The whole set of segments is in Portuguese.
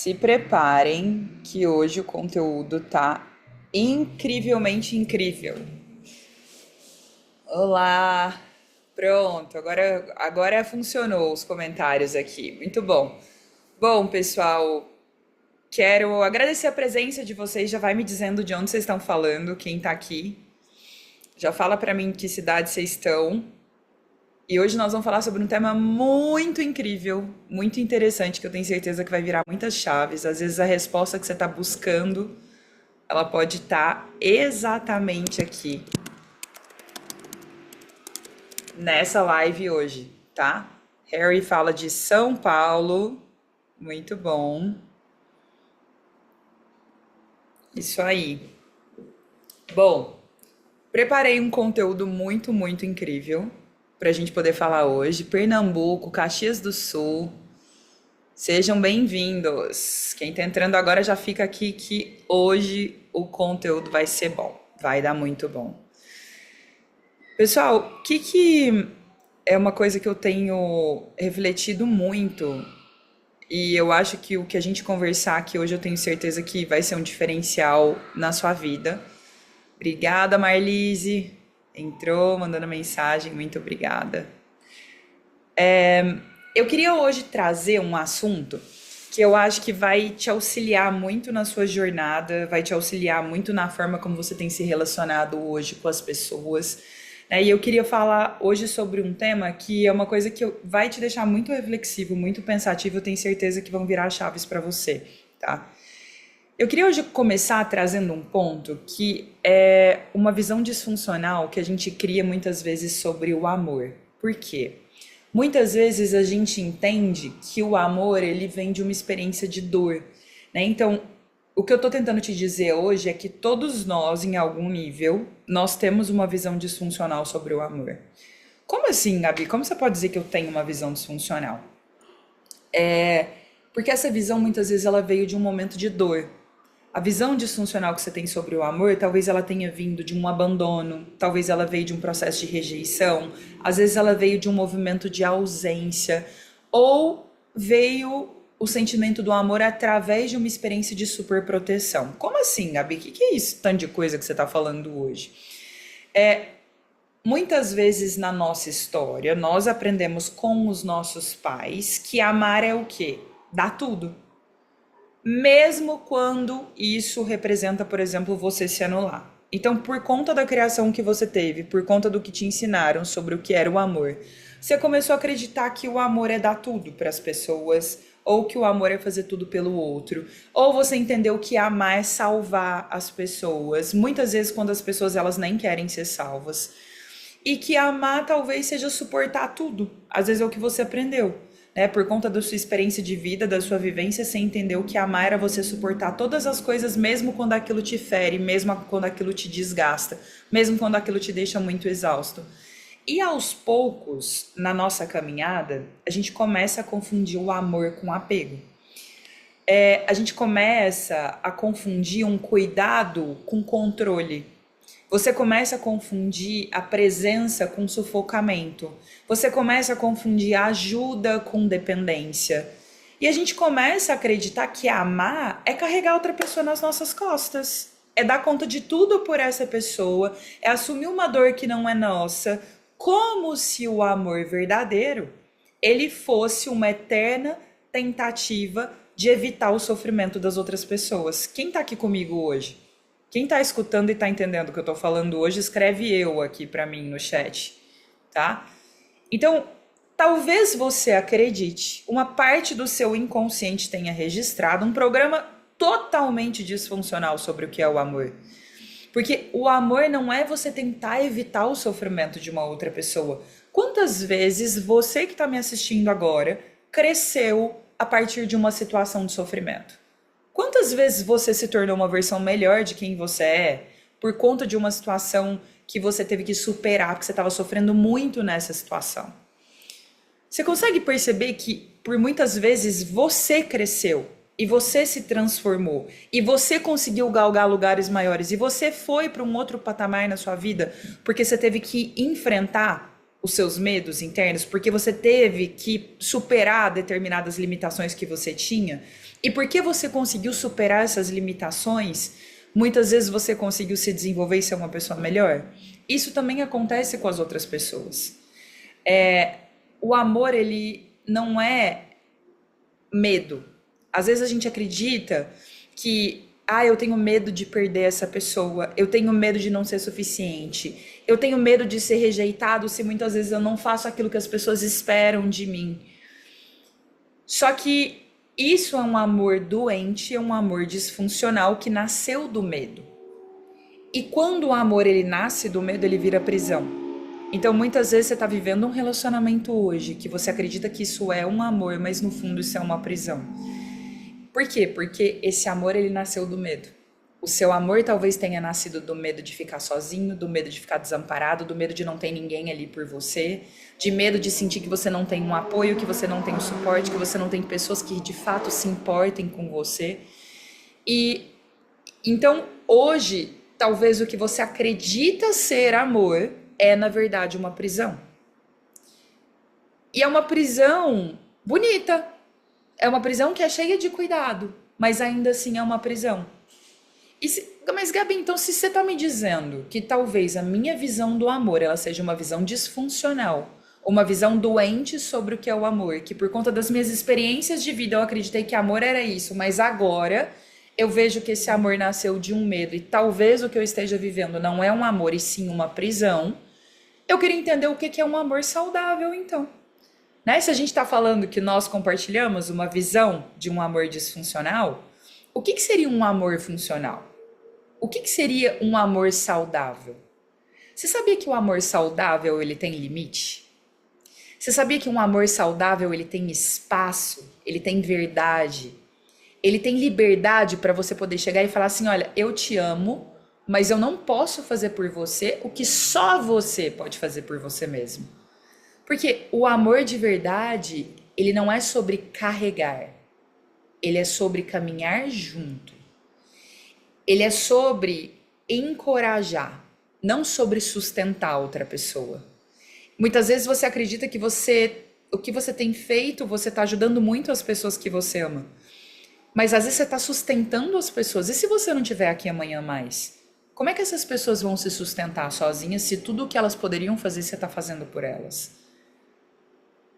Se preparem que hoje o conteúdo tá incrivelmente incrível. Olá! Pronto, agora funcionou os comentários aqui. Muito bom. Bom, pessoal, quero agradecer a presença de vocês. Já vai me dizendo de onde vocês estão falando, quem tá aqui. Já fala pra mim que cidade vocês estão. E hoje nós vamos falar sobre um tema muito incrível, muito interessante, que eu tenho certeza que vai virar muitas chaves. Às vezes a resposta que você está buscando, ela pode estar exatamente aqui, nessa live hoje, tá? Harry fala de São Paulo, muito bom. Isso aí. Bom, preparei um conteúdo muito incrível para a gente poder falar hoje. Pernambuco, Caxias do Sul. Sejam bem-vindos. Quem está entrando agora já fica aqui que hoje o conteúdo vai ser bom, vai dar muito bom. Pessoal, o que é uma coisa que eu tenho refletido muito e eu acho que o que a gente conversar aqui hoje eu tenho certeza que vai ser um diferencial na sua vida. Obrigada, Marlise. Entrou mandando mensagem, muito obrigada. Eu queria hoje trazer um assunto que eu acho que vai te auxiliar muito na sua jornada, vai te auxiliar muito na forma como você tem se relacionado hoje com as pessoas, né? E eu queria falar hoje sobre um tema que é uma coisa que vai te deixar muito reflexivo, muito pensativo, eu tenho certeza que vão virar chaves para você, tá? Eu queria hoje começar trazendo um ponto que é uma visão disfuncional que a gente cria muitas vezes sobre o amor. Por quê? Muitas vezes a gente entende que o amor ele vem de uma experiência de dor, né? Então, o que eu tô tentando te dizer hoje é que todos nós, em algum nível, nós temos uma visão disfuncional sobre o amor. Como assim, Gabi? Como você pode dizer que eu tenho uma visão disfuncional? Porque essa visão muitas vezes ela veio de um momento de dor. A visão disfuncional que você tem sobre o amor, talvez ela tenha vindo de um abandono, talvez ela veio de um processo de rejeição, às vezes ela veio de um movimento de ausência, ou veio o sentimento do amor através de uma experiência de superproteção. Como assim, Gabi? O que é isso, tanto de coisa que você está falando hoje? Muitas vezes na nossa história, nós aprendemos com os nossos pais que amar é o quê? Dar tudo. Mesmo quando isso representa, por exemplo, você se anular. Então, por conta da criação que você teve, por conta do que te ensinaram sobre o que era o amor, você começou a acreditar que o amor é dar tudo para as pessoas, ou que o amor é fazer tudo pelo outro, ou você entendeu que amar é salvar as pessoas, muitas vezes quando as pessoas elas nem querem ser salvas, e que amar talvez seja suportar tudo. Às vezes é o que você aprendeu, né? Por conta da sua experiência de vida, da sua vivência, você entendeu que amar era você suportar todas as coisas, mesmo quando aquilo te fere, mesmo quando aquilo te desgasta, mesmo quando aquilo te deixa muito exausto. E aos poucos, na nossa caminhada, a gente começa a confundir o amor com apego. A gente começa a confundir um cuidado com controle. Você começa a confundir a presença com sufocamento. Você começa a confundir a ajuda com dependência. E a gente começa a acreditar que amar é carregar outra pessoa nas nossas costas. É dar conta de tudo por essa pessoa, é assumir uma dor que não é nossa, como se o amor verdadeiro ele fosse uma eterna tentativa de evitar o sofrimento das outras pessoas. Quem tá aqui comigo hoje? Quem tá escutando e tá entendendo o que eu tô falando hoje, escreve eu aqui pra mim no chat, tá? Então, talvez você acredite, uma parte do seu inconsciente tenha registrado um programa totalmente disfuncional sobre o que é o amor. Porque o amor não é você tentar evitar o sofrimento de uma outra pessoa. Quantas vezes você que está me assistindo agora cresceu a partir de uma situação de sofrimento? Quantas vezes você se tornou uma versão melhor de quem você é por conta de uma situação que você teve que superar, porque você estava sofrendo muito nessa situação? Você consegue perceber que por muitas vezes você cresceu e você se transformou e você conseguiu galgar lugares maiores e você foi para um outro patamar na sua vida porque você teve que enfrentar os seus medos internos, porque você teve que superar determinadas limitações que você tinha, e porque você conseguiu superar essas limitações, muitas vezes você conseguiu se desenvolver e ser uma pessoa melhor. Isso também acontece com as outras pessoas. O amor, ele não é medo. Às vezes a gente acredita que, eu tenho medo de perder essa pessoa, eu tenho medo de não ser suficiente, eu tenho medo de ser rejeitado se muitas vezes eu não faço aquilo que as pessoas esperam de mim. Só que isso é um amor doente, é um amor disfuncional que nasceu do medo. E quando o amor ele nasce do medo, ele vira prisão. Então muitas vezes você está vivendo um relacionamento hoje que você acredita que isso é um amor, mas no fundo isso é uma prisão. Por quê? Porque esse amor ele nasceu do medo. O seu amor talvez tenha nascido do medo de ficar sozinho, do medo de ficar desamparado, do medo de não ter ninguém ali por você, de medo de sentir que você não tem um apoio, que você não tem um suporte, que você não tem pessoas que de fato se importem com você. E então hoje, talvez o que você acredita ser amor é na verdade uma prisão. E é uma prisão bonita. É uma prisão que é cheia de cuidado, mas ainda assim é uma prisão. Mas Gabi, então se você está me dizendo que talvez a minha visão do amor ela seja uma visão disfuncional, uma visão doente sobre o que é o amor, que por conta das minhas experiências de vida eu acreditei que amor era isso, mas agora eu vejo que esse amor nasceu de um medo e talvez o que eu esteja vivendo não é um amor e sim uma prisão, eu queria entender o que é um amor saudável então. Né? Se a gente está falando que nós compartilhamos uma visão de um amor disfuncional, o que seria um amor funcional? O que seria um amor saudável? Você sabia que o amor saudável ele tem limite? Você sabia que um amor saudável ele tem espaço, ele tem verdade, ele tem liberdade para você poder chegar e falar assim, olha, eu te amo, mas eu não posso fazer por você o que só você pode fazer por você mesmo. Porque o amor de verdade, ele não é sobre carregar, ele é sobre caminhar junto. Ele é sobre encorajar, não sobre sustentar outra pessoa. Muitas vezes você acredita que o que você tem feito, você está ajudando muito as pessoas que você ama. Mas às vezes você está sustentando as pessoas. E se você não estiver aqui amanhã mais? Como é que essas pessoas vão se sustentar sozinhas se tudo o que elas poderiam fazer você está fazendo por elas?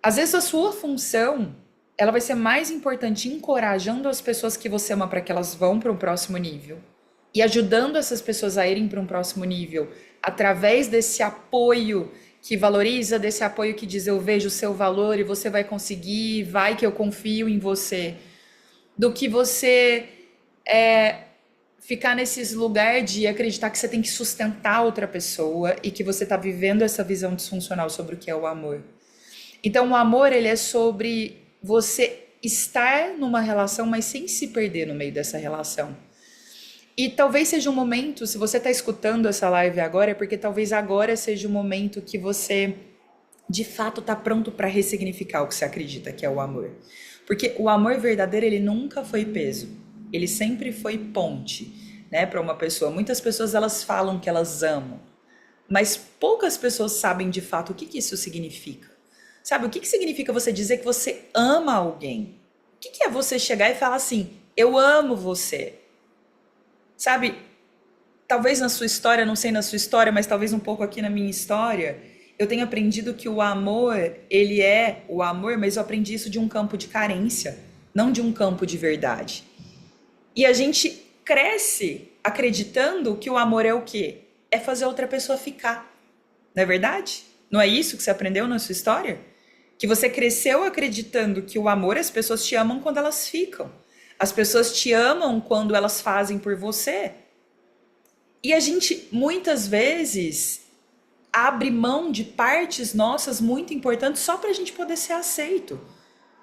Às vezes a sua função, ela vai ser mais importante encorajando as pessoas que você ama para que elas vão para um próximo nível e ajudando essas pessoas a irem para um próximo nível através desse apoio que valoriza, desse apoio que diz eu vejo o seu valor e você vai conseguir, vai que eu confio em você, do que você ficar nesses lugares de acreditar que você tem que sustentar outra pessoa e que você está vivendo essa visão disfuncional sobre o que é o amor. Então o amor ele é sobre você estar numa relação, mas sem se perder no meio dessa relação. E talvez seja um momento, se você está escutando essa live agora, é porque talvez agora seja o momento que você de fato está pronto para ressignificar o que você acredita que é o amor. Porque o amor verdadeiro ele nunca foi peso, ele sempre foi ponte, né, para uma pessoa. Muitas pessoas elas falam que elas amam, mas poucas pessoas sabem de fato o que isso significa. Sabe, o que significa você dizer que você ama alguém? O que é você chegar e falar assim, eu amo você? Sabe, talvez na sua história, não sei na sua história, mas talvez um pouco aqui na minha história, eu tenho aprendido que o amor, ele é o amor, mas eu aprendi isso de um campo de carência, não de um campo de verdade. E a gente cresce acreditando que o amor é o quê? É fazer outra pessoa ficar. Não é verdade? Não é isso que você aprendeu na sua história? Que você cresceu acreditando que o amor, as pessoas te amam quando elas ficam. As pessoas te amam quando elas fazem por você. E a gente, muitas vezes, abre mão de partes nossas muito importantes só para a gente poder ser aceito.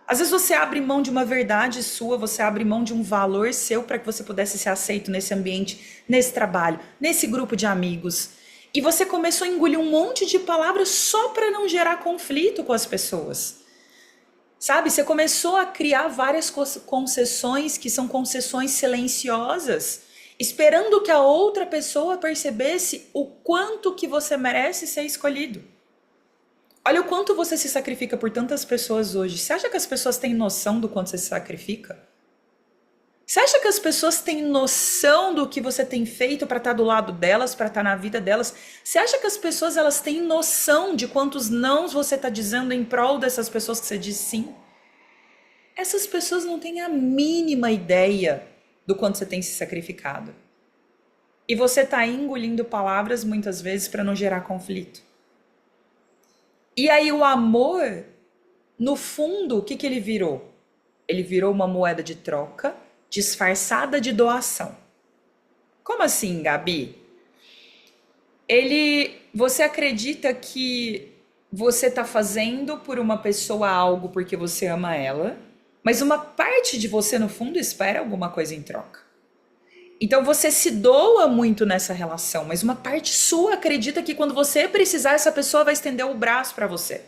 Às vezes você abre mão de uma verdade sua, você abre mão de um valor seu para que você pudesse ser aceito nesse ambiente, nesse trabalho, nesse grupo de amigos. E você começou a engolir um monte de palavras só para não gerar conflito com as pessoas. Sabe, você começou a criar várias concessões que são concessões silenciosas, esperando que a outra pessoa percebesse o quanto que você merece ser escolhido. Olha o quanto você se sacrifica por tantas pessoas hoje. Você acha que as pessoas têm noção do quanto você se sacrifica? Você acha que as pessoas têm noção do que você tem feito para estar do lado delas, para estar na vida delas? Você acha que as pessoas elas têm noção de quantos nãos você está dizendo em prol dessas pessoas que você diz sim? Essas pessoas não têm a mínima ideia do quanto você tem se sacrificado. E você está engolindo palavras muitas vezes para não gerar conflito. E aí o amor, no fundo, o que que ele virou? Ele virou uma moeda de troca disfarçada de doação. Como assim, Gabi? Você acredita que você está fazendo por uma pessoa algo porque você ama ela, mas uma parte de você, no fundo, espera alguma coisa em troca. Então você se doa muito nessa relação, mas uma parte sua acredita que quando você precisar, essa pessoa vai estender o braço para você.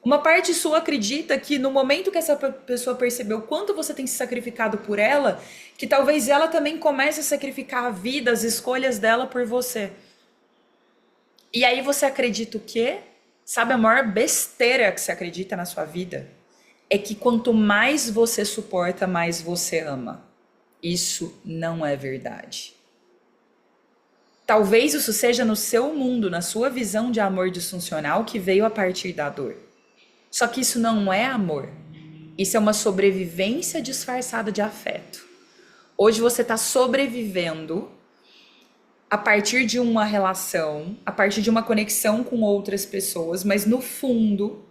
Uma parte sua acredita que no momento que essa pessoa percebeu quanto você tem se sacrificado por ela, que talvez ela também comece a sacrificar a vida, as escolhas dela por você. E aí você acredita o quê? Sabe a maior besteira que você acredita na sua vida? É que quanto mais você suporta, mais você ama. Isso não é verdade. Talvez isso seja no seu mundo, na sua visão de amor disfuncional que veio a partir da dor. Só que isso não é amor. Isso é uma sobrevivência disfarçada de afeto. Hoje você está sobrevivendo a partir de uma relação, a partir de uma conexão com outras pessoas, mas no fundo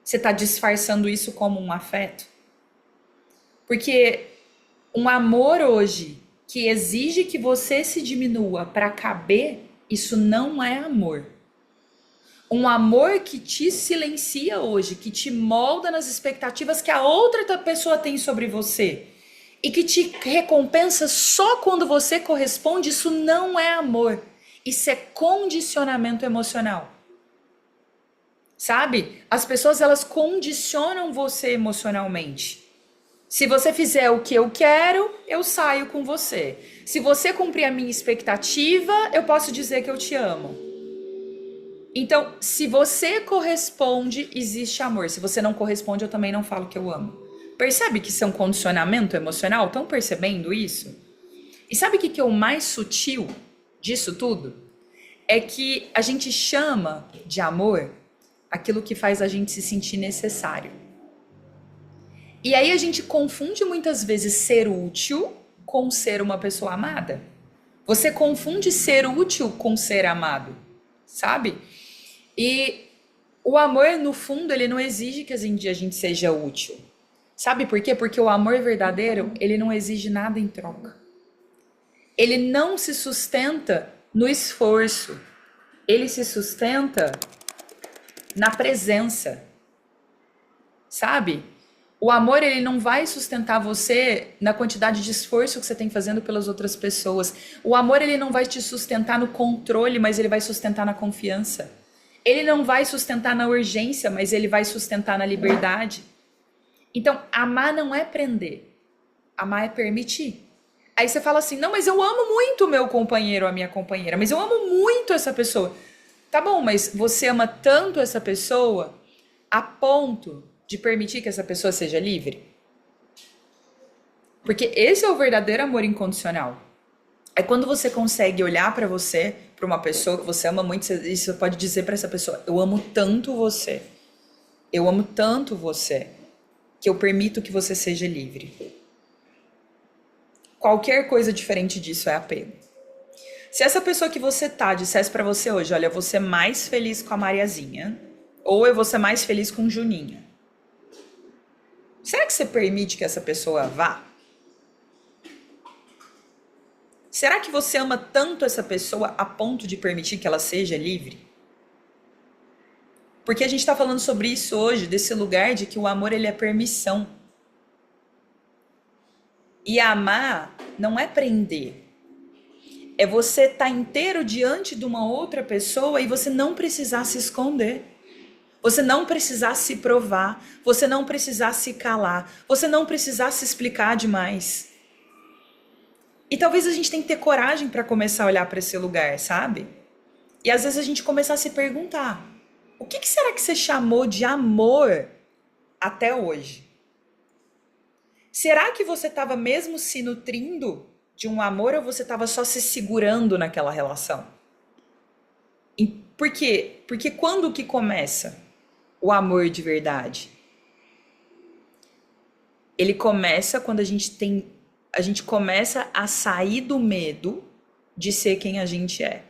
você está disfarçando isso como um afeto. Porque um amor hoje que exige que você se diminua para caber, isso não é amor. Um amor que te silencia hoje, que te molda nas expectativas que a outra pessoa tem sobre você e que te recompensa só quando você corresponde, isso não é amor. Isso é condicionamento emocional. Sabe? As pessoas elas condicionam você emocionalmente. Se você fizer o que eu quero, eu saio com você. Se você cumprir a minha expectativa, eu posso dizer que eu te amo. Então, se você corresponde, existe amor. Se você não corresponde, eu também não falo que eu amo. Percebe que isso é um condicionamento emocional? Estão percebendo isso? E sabe o que é o mais sutil disso tudo? É que a gente chama de amor aquilo que faz a gente se sentir necessário. E aí a gente confunde muitas vezes ser útil com ser uma pessoa amada. Você confunde ser útil com ser amado, sabe? E o amor, no fundo, ele não exige que a gente seja útil. Sabe por quê? Porque o amor verdadeiro, ele não exige nada em troca. Ele não se sustenta no esforço. Ele se sustenta na presença. Sabe? O amor, ele não vai sustentar você na quantidade de esforço que você tem fazendo pelas outras pessoas. O amor, ele não vai te sustentar no controle, mas ele vai sustentar na confiança. Ele não vai sustentar na urgência, mas ele vai sustentar na liberdade. Então, amar não é prender. Amar é permitir. Aí você fala assim, não, mas eu amo muito o meu companheiro ou a minha companheira, mas eu amo muito essa pessoa. Tá bom, mas você ama tanto essa pessoa a ponto de permitir que essa pessoa seja livre? Porque esse é o verdadeiro amor incondicional. É quando você consegue olhar pra você, pra uma pessoa que você ama muito, e você pode dizer pra essa pessoa, eu amo tanto você, que eu permito que você seja livre. Qualquer coisa diferente disso é apego. Se essa pessoa que você tá dissesse pra você hoje, olha, eu vou ser mais feliz com a Mariazinha, ou eu vou ser mais feliz com Juninha, será que você permite que essa pessoa vá? Será que você ama tanto essa pessoa a ponto de permitir que ela seja livre? Porque a gente está falando sobre isso hoje, desse lugar de que o amor ele é permissão. E amar não é prender. É você estar inteiro diante de uma outra pessoa e você não precisar se esconder. Você não precisar se provar. Você não precisar se calar. Você não precisar se explicar demais. E talvez a gente tenha que ter coragem para começar a olhar para esse lugar, sabe? E às vezes a gente começar a se perguntar, O que será que você chamou de amor até hoje? Será que você estava mesmo se nutrindo de um amor ou você estava só se segurando naquela relação? Por quê? Porque quando que começa o amor de verdade? Ele começa quando a gente começa a sair do medo de ser quem a gente é.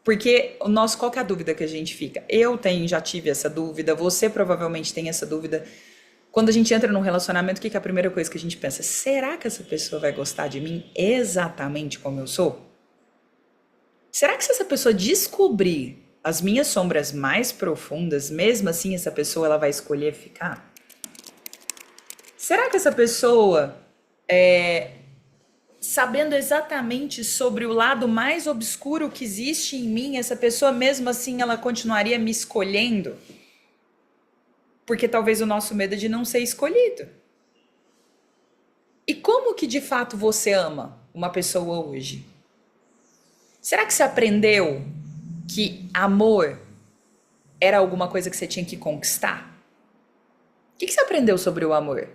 Porque qual que é a dúvida que a gente fica? Já tive essa dúvida, você provavelmente tem essa dúvida. Quando a gente entra num relacionamento, o que é a primeira coisa que a gente pensa? Será que essa pessoa vai gostar de mim exatamente como eu sou? Será que se essa pessoa descobrir as minhas sombras mais profundas, mesmo assim essa pessoa ela vai escolher ficar? Será que essa pessoa, sabendo exatamente sobre o lado mais obscuro que existe em mim, essa pessoa mesmo assim ela continuaria me escolhendo? Porque talvez o nosso medo é de não ser escolhido. E como que de fato você ama uma pessoa hoje? Será que você aprendeu que amor era alguma coisa que você tinha que conquistar? O que você aprendeu sobre o amor?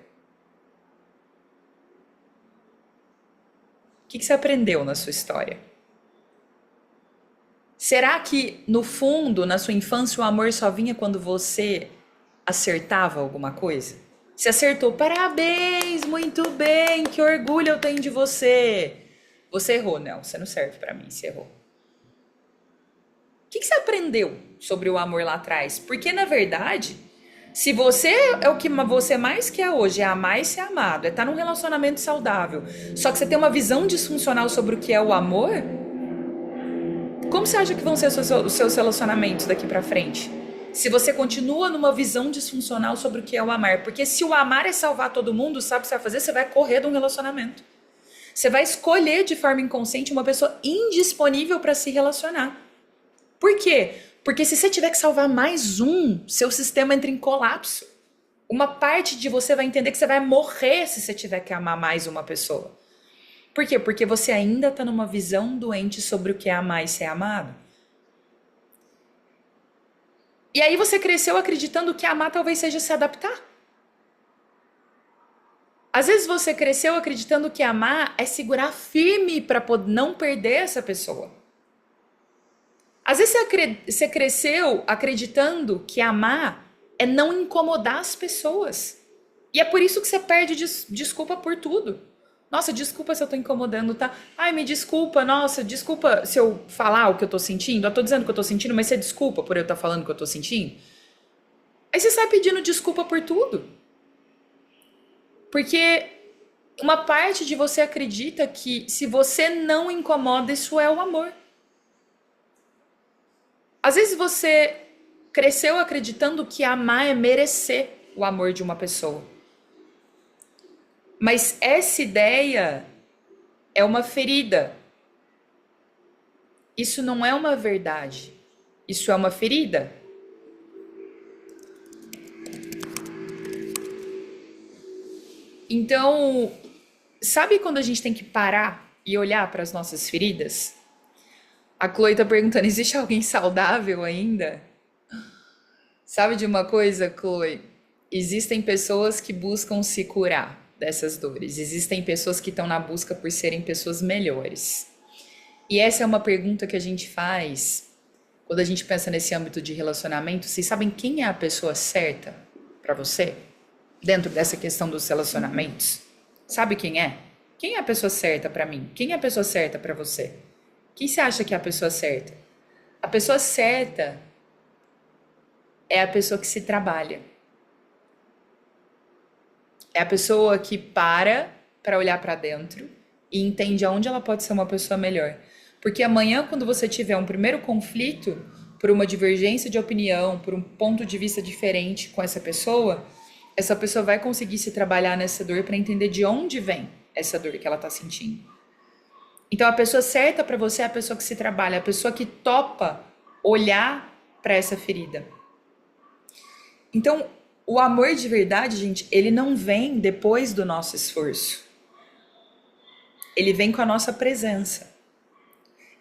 O que você aprendeu na sua história? Será que, no fundo, na sua infância, o amor só vinha quando você acertava alguma coisa? Você acertou, parabéns, muito bem, que orgulho eu tenho de você. Você errou, não, você não serve pra mim, você errou. O que você aprendeu sobre o amor lá atrás? Porque, na verdade, se você é o que você mais quer hoje, é amar e ser amado, é estar num relacionamento saudável, só que você tem uma visão disfuncional sobre o que é o amor, como você acha que vão ser os seus relacionamentos daqui pra frente? Se você continua numa visão disfuncional sobre o que é o amar. Porque se o amar é salvar todo mundo, sabe o que você vai fazer? Você vai correr de um relacionamento. Você vai escolher de forma inconsciente uma pessoa indisponível para se relacionar. Por quê? Porque se você tiver que salvar mais um, seu sistema entra em colapso. Uma parte de você vai entender que você vai morrer se você tiver que amar mais uma pessoa. Por quê? Porque você ainda está numa visão doente sobre o que é amar e ser amado. E aí você cresceu acreditando que amar talvez seja se adaptar. Às vezes você cresceu acreditando que amar é segurar firme para não perder essa pessoa. Às vezes você cresceu acreditando que amar é não incomodar as pessoas. E é por isso que você pede desculpa por tudo. Nossa, desculpa se eu tô incomodando, tá? Ai, me desculpa, nossa, desculpa se eu falar o que eu tô sentindo. Eu tô dizendo o que eu tô sentindo, mas você desculpa por eu estar falando o que eu tô sentindo? Aí você sai pedindo desculpa por tudo. Porque uma parte de você acredita que se você não incomoda, isso é o amor. Às vezes você cresceu acreditando que amar é merecer o amor de uma pessoa. Mas essa ideia é uma ferida. Isso não é uma verdade. Isso é uma ferida. Então, sabe quando a gente tem que parar e olhar para as nossas feridas? A Chloe tá perguntando, existe alguém saudável ainda? Sabe de uma coisa, Chloe? Existem pessoas que buscam se curar dessas dores. Existem pessoas que estão na busca por serem pessoas melhores. E essa é uma pergunta que a gente faz quando a gente pensa nesse âmbito de relacionamento. Vocês sabem quem é a pessoa certa para você? Dentro dessa questão dos relacionamentos? Sabe quem é? Quem é a pessoa certa para mim? Quem é a pessoa certa para você? Quem você acha que é a pessoa certa? A pessoa certa é a pessoa que se trabalha. É a pessoa que para olhar para dentro e entende aonde ela pode ser uma pessoa melhor. Porque amanhã, quando você tiver um primeiro conflito, por uma divergência de opinião, por um ponto de vista diferente com essa pessoa vai conseguir se trabalhar nessa dor para entender de onde vem essa dor que ela está sentindo. Então, a pessoa certa para você é a pessoa que se trabalha, a pessoa que topa olhar para essa ferida. Então, o amor de verdade, gente, ele não vem depois do nosso esforço. Ele vem com a nossa presença.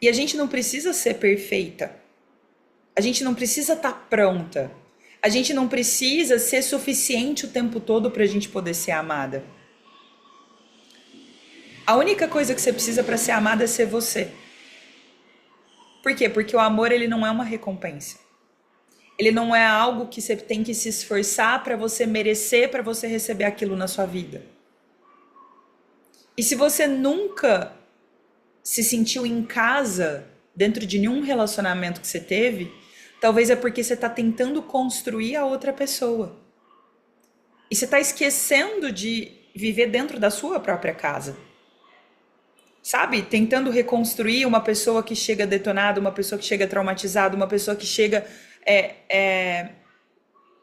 E a gente não precisa ser perfeita. A gente não precisa estar pronta. A gente não precisa ser suficiente o tempo todo para a gente poder ser amada. A única coisa que você precisa para ser amada é ser você. Por quê? Porque o amor ele não é uma recompensa. Ele não é algo que você tem que se esforçar para você merecer, para você receber aquilo na sua vida. E se você nunca se sentiu em casa dentro de nenhum relacionamento que você teve, talvez é porque você está tentando construir a outra pessoa. E você está esquecendo de viver dentro da sua própria casa. Sabe? Tentando reconstruir uma pessoa que chega detonada, uma pessoa que chega traumatizada, uma pessoa que chega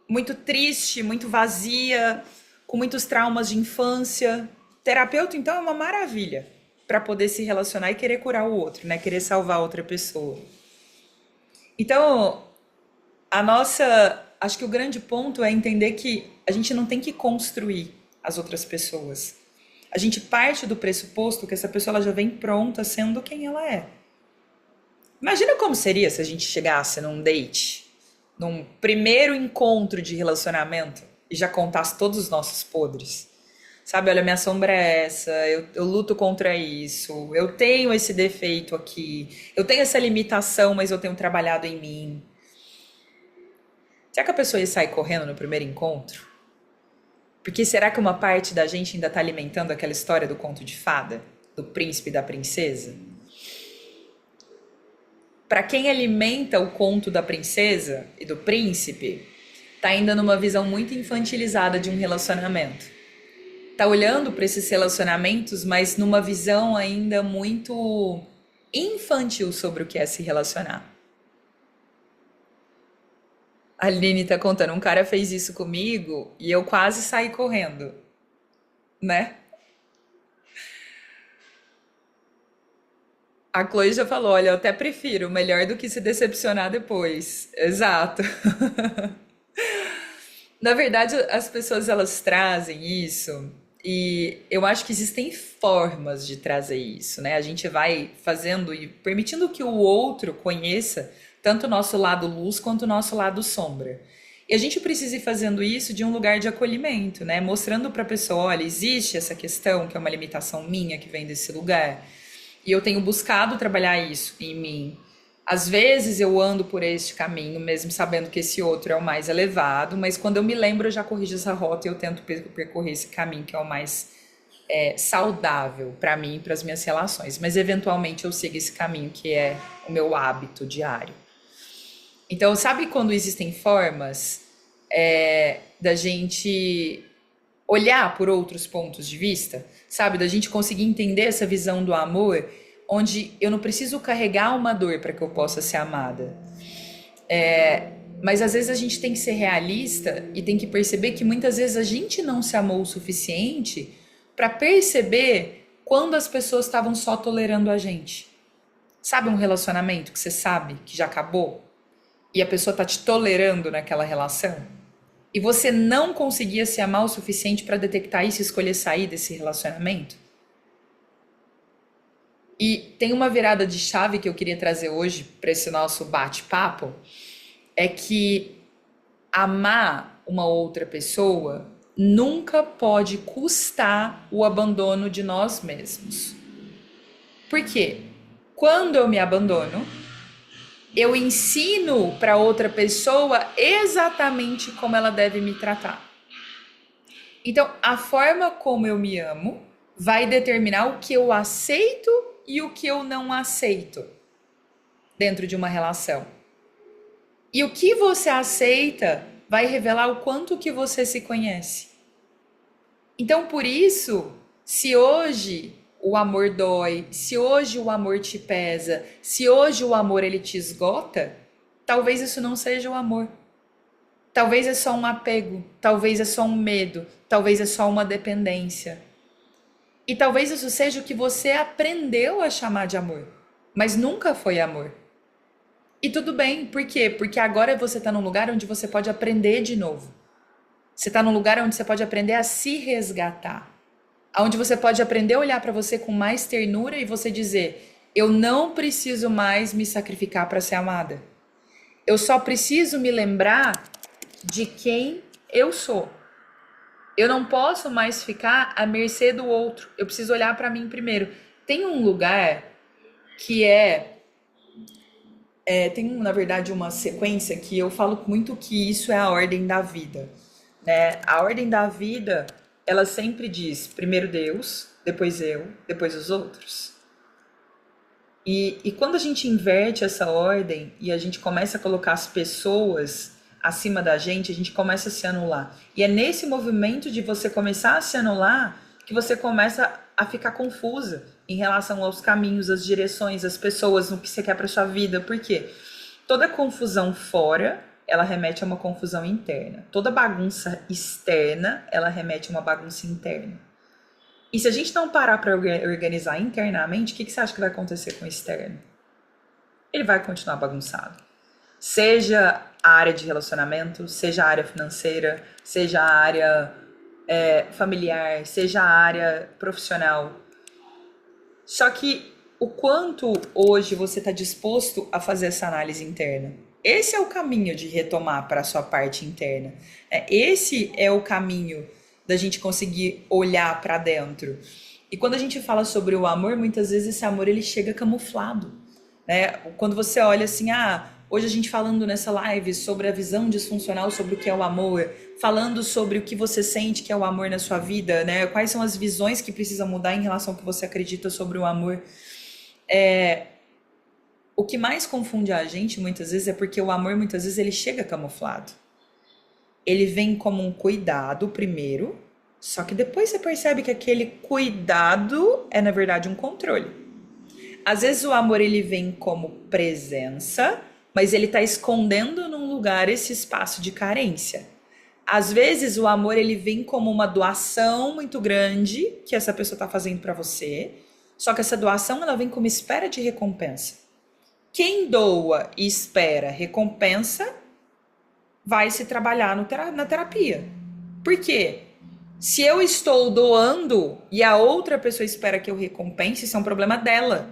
muito triste, muito vazia, com muitos traumas de infância. Terapeuta, então, é uma maravilha para poder se relacionar e querer curar o outro, né? Querer salvar outra pessoa. Então, acho que o grande ponto é entender que a gente não tem que construir as outras pessoas. A gente parte do pressuposto que essa pessoa ela já vem pronta sendo quem ela é. Imagina como seria se a gente chegasse num date, num primeiro encontro de relacionamento e já contasse todos os nossos podres. Sabe, olha, minha sombra é essa, eu luto contra isso, eu tenho esse defeito aqui, eu tenho essa limitação, mas eu tenho trabalhado em mim. Será que a pessoa ia sair correndo no primeiro encontro? Porque será que uma parte da gente ainda está alimentando aquela história do conto de fada? Do príncipe e da princesa? Para quem alimenta o conto da princesa e do príncipe, tá ainda numa visão muito infantilizada de um relacionamento. Tá olhando para esses relacionamentos, mas numa visão ainda muito infantil sobre o que é se relacionar. A Aline tá contando, um cara fez isso comigo e eu quase saí correndo, né? A Chloe já falou, olha, eu até prefiro, melhor do que se decepcionar depois. Exato. Na verdade, as pessoas elas trazem isso e eu acho que existem formas de trazer isso, né? A gente vai fazendo e permitindo que o outro conheça tanto o nosso lado luz quanto o nosso lado sombra. E a gente precisa ir fazendo isso de um lugar de acolhimento, né? Mostrando para a pessoa, olha, existe essa questão que é uma limitação minha que vem desse lugar. E eu tenho buscado trabalhar isso em mim. Às vezes eu ando por este caminho, mesmo sabendo que esse outro é o mais elevado, mas quando eu me lembro, eu já corrijo essa rota e eu tento percorrer esse caminho que é o mais saudável para mim e para as minhas relações. Mas eventualmente eu sigo esse caminho que é o meu hábito diário. Então, sabe quando existem formas da gente olhar por outros pontos de vista? Sabe, da gente conseguir entender essa visão do amor, onde eu não preciso carregar uma dor para que eu possa ser amada. Mas às vezes a gente tem que ser realista e tem que perceber que muitas vezes a gente não se amou o suficiente para perceber quando as pessoas estavam só tolerando a gente. Sabe um relacionamento que você sabe que já acabou e a pessoa tá te tolerando naquela relação? E você não conseguia se amar o suficiente para detectar isso e escolher sair desse relacionamento? E tem uma virada de chave que eu queria trazer hoje para esse nosso bate-papo, é que amar uma outra pessoa nunca pode custar o abandono de nós mesmos. Por quê? Quando eu me abandono, eu ensino para outra pessoa exatamente como ela deve me tratar. Então, a forma como eu me amo vai determinar o que eu aceito e o que eu não aceito dentro de uma relação. E o que você aceita vai revelar o quanto que você se conhece. Então, por isso, se hoje o amor dói, se hoje o amor te pesa, se hoje o amor ele te esgota, talvez isso não seja o amor. Talvez é só um apego, talvez é só um medo, talvez é só uma dependência. E talvez isso seja o que você aprendeu a chamar de amor, mas nunca foi amor. E tudo bem, por quê? Porque agora você está num lugar onde você pode aprender de novo. Você está num lugar onde você pode aprender a se resgatar. Onde você pode aprender a olhar para você com mais ternura e você dizer: eu não preciso mais me sacrificar para ser amada. Eu só preciso me lembrar de quem eu sou. Eu não posso mais ficar à mercê do outro. Eu preciso olhar para mim primeiro. Tem um lugar que tem na verdade uma sequência que eu falo muito que isso é a ordem da vida, né? A ordem da vida, ela sempre diz primeiro Deus, depois eu, depois os outros. E quando a gente inverte essa ordem e a gente começa a colocar as pessoas acima da gente, a gente começa a se anular. E é nesse movimento de você começar a se anular que você começa a ficar confusa em relação aos caminhos, às direções, às pessoas, no que você quer para sua vida. Por quê? Toda confusão fora, ela remete a uma confusão interna. Toda bagunça externa, ela remete a uma bagunça interna. E se a gente não parar para organizar internamente, o que você acha que vai acontecer com o externo? Ele vai continuar bagunçado. Seja a área de relacionamento, seja a área financeira, seja a área familiar, seja a área profissional. Só que o quanto hoje você está disposto a fazer essa análise interna? Esse é o caminho de retomar para a sua parte interna. Esse é o caminho da gente conseguir olhar para dentro. E quando a gente fala sobre o amor, muitas vezes esse amor ele chega camuflado, né? Quando você olha assim, hoje a gente falando nessa live sobre a visão disfuncional sobre o que é o amor, falando sobre o que você sente que é o amor na sua vida, né? Quais são as visões que precisam mudar em relação ao que você acredita sobre o amor. O que mais confunde a gente muitas vezes é porque o amor muitas vezes ele chega camuflado. Ele vem como um cuidado primeiro, só que depois você percebe que aquele cuidado é na verdade um controle. Às vezes o amor ele vem como presença, mas ele está escondendo num lugar esse espaço de carência. Às vezes o amor ele vem como uma doação muito grande que essa pessoa está fazendo para você, só que essa doação ela vem como espera de recompensa. Quem doa e espera recompensa vai se trabalhar na terapia. Por quê? Se eu estou doando e a outra pessoa espera que eu recompense, isso é um problema dela.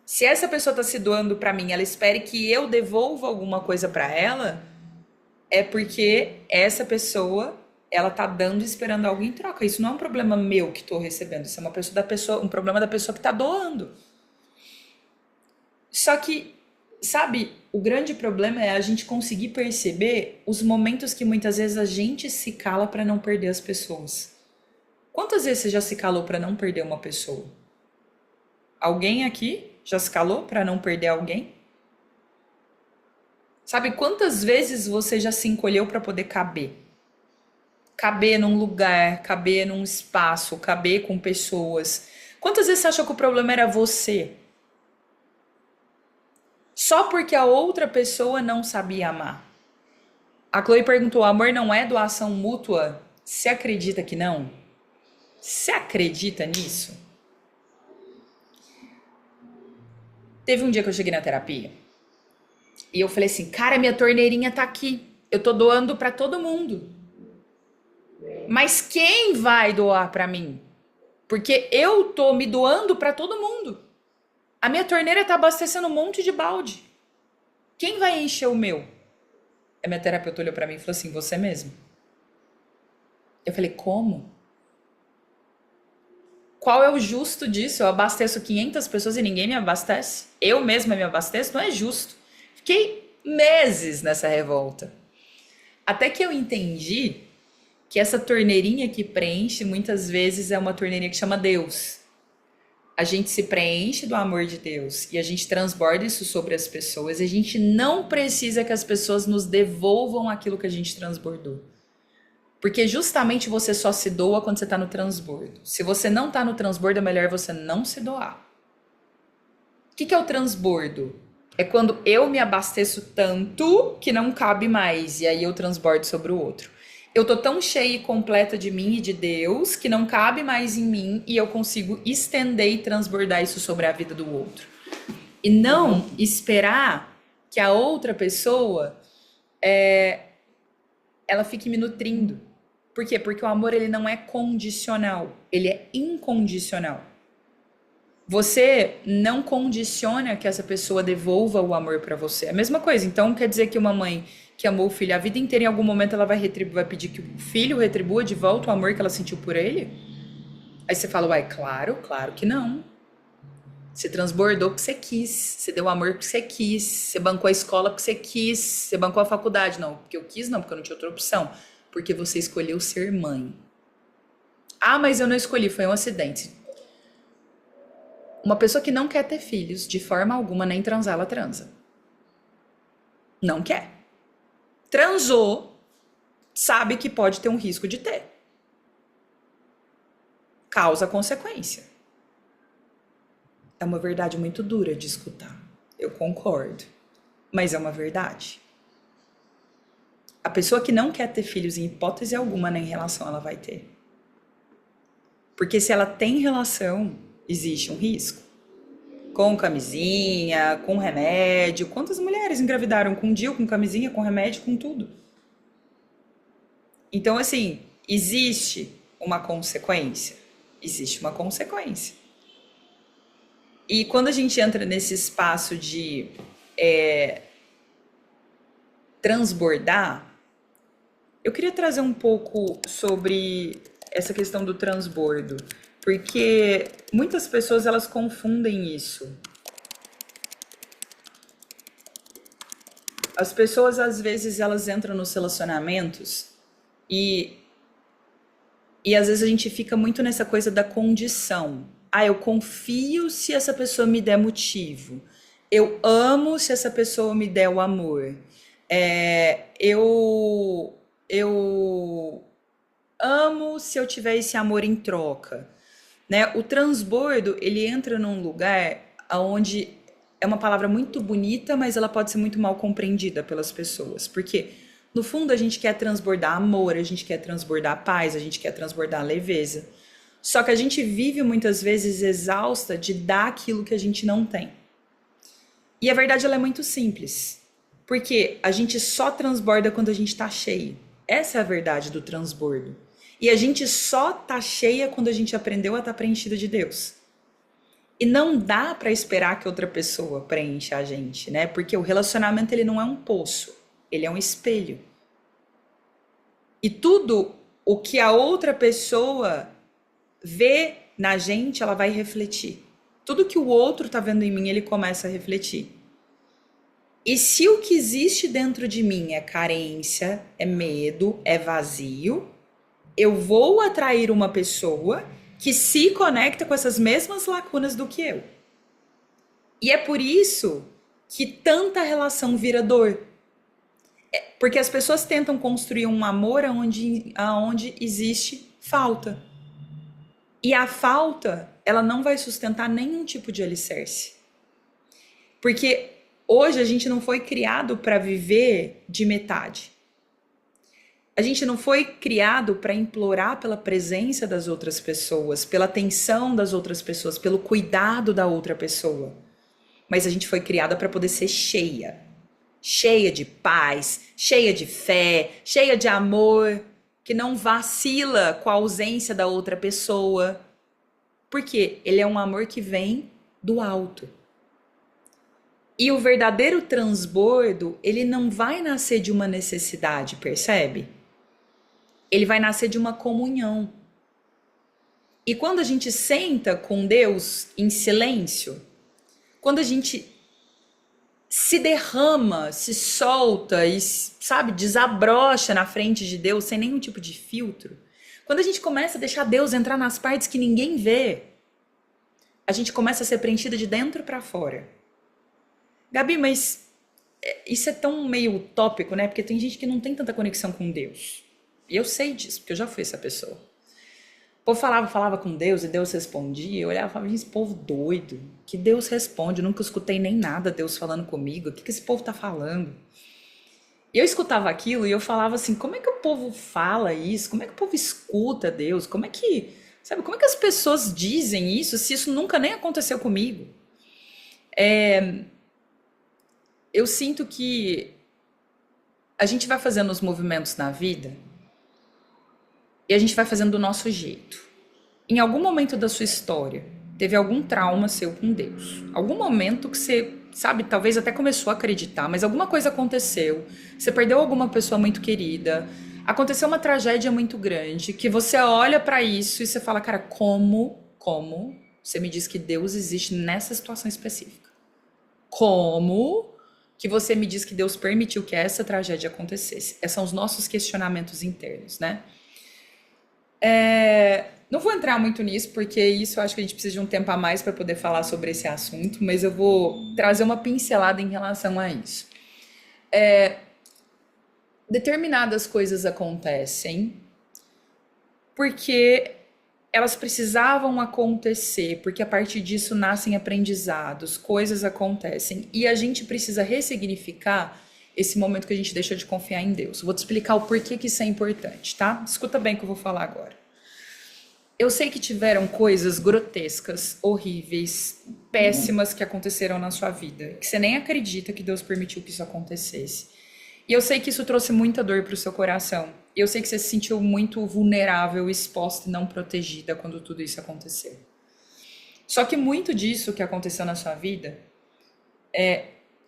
Se essa pessoa está se doando para mim, ela espera que eu devolva alguma coisa para ela, é porque essa pessoa ela tá dando e esperando algo em troca. Isso não é um problema meu que estou recebendo, isso é um problema da pessoa que está doando. Só que, sabe, o grande problema é a gente conseguir perceber os momentos que muitas vezes a gente se cala para não perder as pessoas. Quantas vezes você já se calou para não perder uma pessoa? Alguém aqui já se calou para não perder alguém? Sabe quantas vezes você já se encolheu para poder caber? Caber num lugar, caber num espaço, caber com pessoas. Quantas vezes você achou que o problema era você? Só porque a outra pessoa não sabia amar. A Chloe perguntou: amor não é doação mútua? Você acredita que não? Você acredita nisso? Teve um dia que eu cheguei na terapia e eu falei assim: cara, minha torneirinha tá aqui. Eu tô doando pra todo mundo. Mas quem vai doar pra mim? Porque eu tô me doando pra todo mundo. A minha torneira tá abastecendo um monte de balde. Quem vai encher o meu? A minha terapeuta olhou pra mim e falou assim: você mesmo. Eu falei: como? Qual é o justo disso? Eu abasteço 500 pessoas e ninguém me abastece? Eu mesma me abasteço? Não é justo. Fiquei meses nessa revolta. Até que eu entendi que essa torneirinha que preenche muitas vezes é uma torneirinha que chama Deus. A gente se preenche do amor de Deus e a gente transborda isso sobre as pessoas. E a gente não precisa que as pessoas nos devolvam aquilo que a gente transbordou. Porque justamente você só se doa quando você está no transbordo. Se você não está no transbordo, é melhor você não se doar. O que é o transbordo? É quando eu me abasteço tanto que não cabe mais e aí eu transbordo sobre o outro. Eu tô tão cheia e completa de mim e de Deus que não cabe mais em mim e eu consigo estender e transbordar isso sobre a vida do outro. E não esperar que a outra pessoa ela fique me nutrindo. Por quê? Porque o amor ele não é condicional, ele é incondicional. Você não condiciona que essa pessoa devolva o amor pra você. É a mesma coisa. Então, quer dizer que uma mãe que amou o filho a vida inteira, em algum momento ela vai pedir que o filho retribua de volta o amor que ela sentiu por ele? Aí você fala, uai, claro, claro que não. Você transbordou porque você quis, você deu amor porque você quis, você bancou a escola porque você quis, você bancou a faculdade, não, porque eu quis, não, porque eu não tinha outra opção. Porque você escolheu ser mãe. Ah, mas eu não escolhi, foi um acidente. Uma pessoa que não quer ter filhos, de forma alguma, nem transar, ela transa. Não quer. Transou, sabe que pode ter um risco de ter. Causa consequência. É uma verdade muito dura de escutar. Eu concordo. Mas é uma verdade. A pessoa que não quer ter filhos, em hipótese alguma, nem relação ela vai ter. Porque se ela tem relação, existe um risco. Com camisinha, com remédio. Quantas mulheres engravidaram com DIU, com camisinha, com remédio, com tudo? Então, assim, existe uma consequência? Existe uma consequência. E quando a gente entra nesse espaço de transbordar, eu queria trazer um pouco sobre essa questão do transbordo, porque muitas pessoas elas confundem isso. As pessoas às vezes elas entram nos relacionamentos e e às vezes a gente fica muito nessa coisa da condição. Ah, eu confio se essa pessoa me der motivo. Eu amo se essa pessoa me der o amor. Eu amo se eu tiver esse amor em troca, né? O transbordo, ele entra num lugar onde é uma palavra muito bonita, mas ela pode ser muito mal compreendida pelas pessoas, porque no fundo a gente quer transbordar amor, a gente quer transbordar paz, a gente quer transbordar leveza. Só que a gente vive muitas vezes exausta de dar aquilo que a gente não tem. E a verdade ela é muito simples, porque a gente só transborda quando a gente tá cheio. Essa é a verdade do transbordo. E a gente só tá cheia quando a gente aprendeu a estar preenchida de Deus. E não dá para esperar que outra pessoa preencha a gente, né? Porque o relacionamento ele não é um poço, ele é um espelho. E tudo o que a outra pessoa vê na gente, ela vai refletir. Tudo que o outro tá vendo em mim, ele começa a refletir. E se o que existe dentro de mim é carência, é medo, é vazio, eu vou atrair uma pessoa que se conecta com essas mesmas lacunas do que eu. E é por isso que tanta relação vira dor. Porque as pessoas tentam construir um amor aonde existe falta. E a falta, ela não vai sustentar nenhum tipo de alicerce. Porque hoje a gente não foi criado para viver de metade. A gente não foi criado para implorar pela presença das outras pessoas, pela atenção das outras pessoas, pelo cuidado da outra pessoa. Mas a gente foi criada para poder ser cheia. Cheia de paz, cheia de fé, cheia de amor, que não vacila com a ausência da outra pessoa. Porque ele é um amor que vem do alto. E o verdadeiro transbordo, ele não vai nascer de uma necessidade, percebe? Ele vai nascer de uma comunhão. E quando a gente senta com Deus em silêncio, quando a gente se derrama, se solta e, sabe, desabrocha na frente de Deus sem nenhum tipo de filtro, quando a gente começa a deixar Deus entrar nas partes que ninguém vê, a gente começa a ser preenchida de dentro para fora. Gabi, mas isso é tão meio utópico, né? Porque tem gente que não tem tanta conexão com Deus. E eu sei disso, porque eu já fui essa pessoa. O povo falava com Deus e Deus respondia. Eu olhava e falava, gente, esse povo doido. Que Deus responde? Eu nunca escutei nem nada Deus falando comigo. O que esse povo tá falando? E eu escutava aquilo e eu falava assim, como é que o povo fala isso? Como é que o povo escuta Deus? Como é que, sabe, como é que as pessoas dizem isso se isso nunca nem aconteceu comigo? Eu sinto que a gente vai fazendo os movimentos na vida e a gente vai fazendo do nosso jeito. Em algum momento da sua história, teve algum trauma seu com Deus. Algum momento que você, sabe, talvez até começou a acreditar, mas alguma coisa aconteceu. Você perdeu alguma pessoa muito querida. Aconteceu uma tragédia muito grande que você olha pra isso e você fala, cara, como você me diz que Deus existe nessa situação específica? Como que você me diz que Deus permitiu que essa tragédia acontecesse? Esses são os nossos questionamentos internos, né? Não vou entrar muito nisso, porque isso eu acho que a gente precisa de um tempo a mais para poder falar sobre esse assunto, mas eu vou trazer uma pincelada em relação a isso. Determinadas coisas acontecem porque elas precisavam acontecer, porque a partir disso nascem aprendizados, coisas acontecem, e a gente precisa ressignificar esse momento que a gente deixa de confiar em Deus. Vou te explicar o porquê que isso é importante, tá? Escuta bem o que eu vou falar agora. Eu sei que tiveram coisas grotescas, horríveis, péssimas que aconteceram na sua vida, que você nem acredita que Deus permitiu que isso acontecesse. E eu sei que isso trouxe muita dor pro seu coração. E eu sei que você se sentiu muito vulnerável, exposta e não protegida quando tudo isso aconteceu. Só que muito disso que aconteceu na sua vida,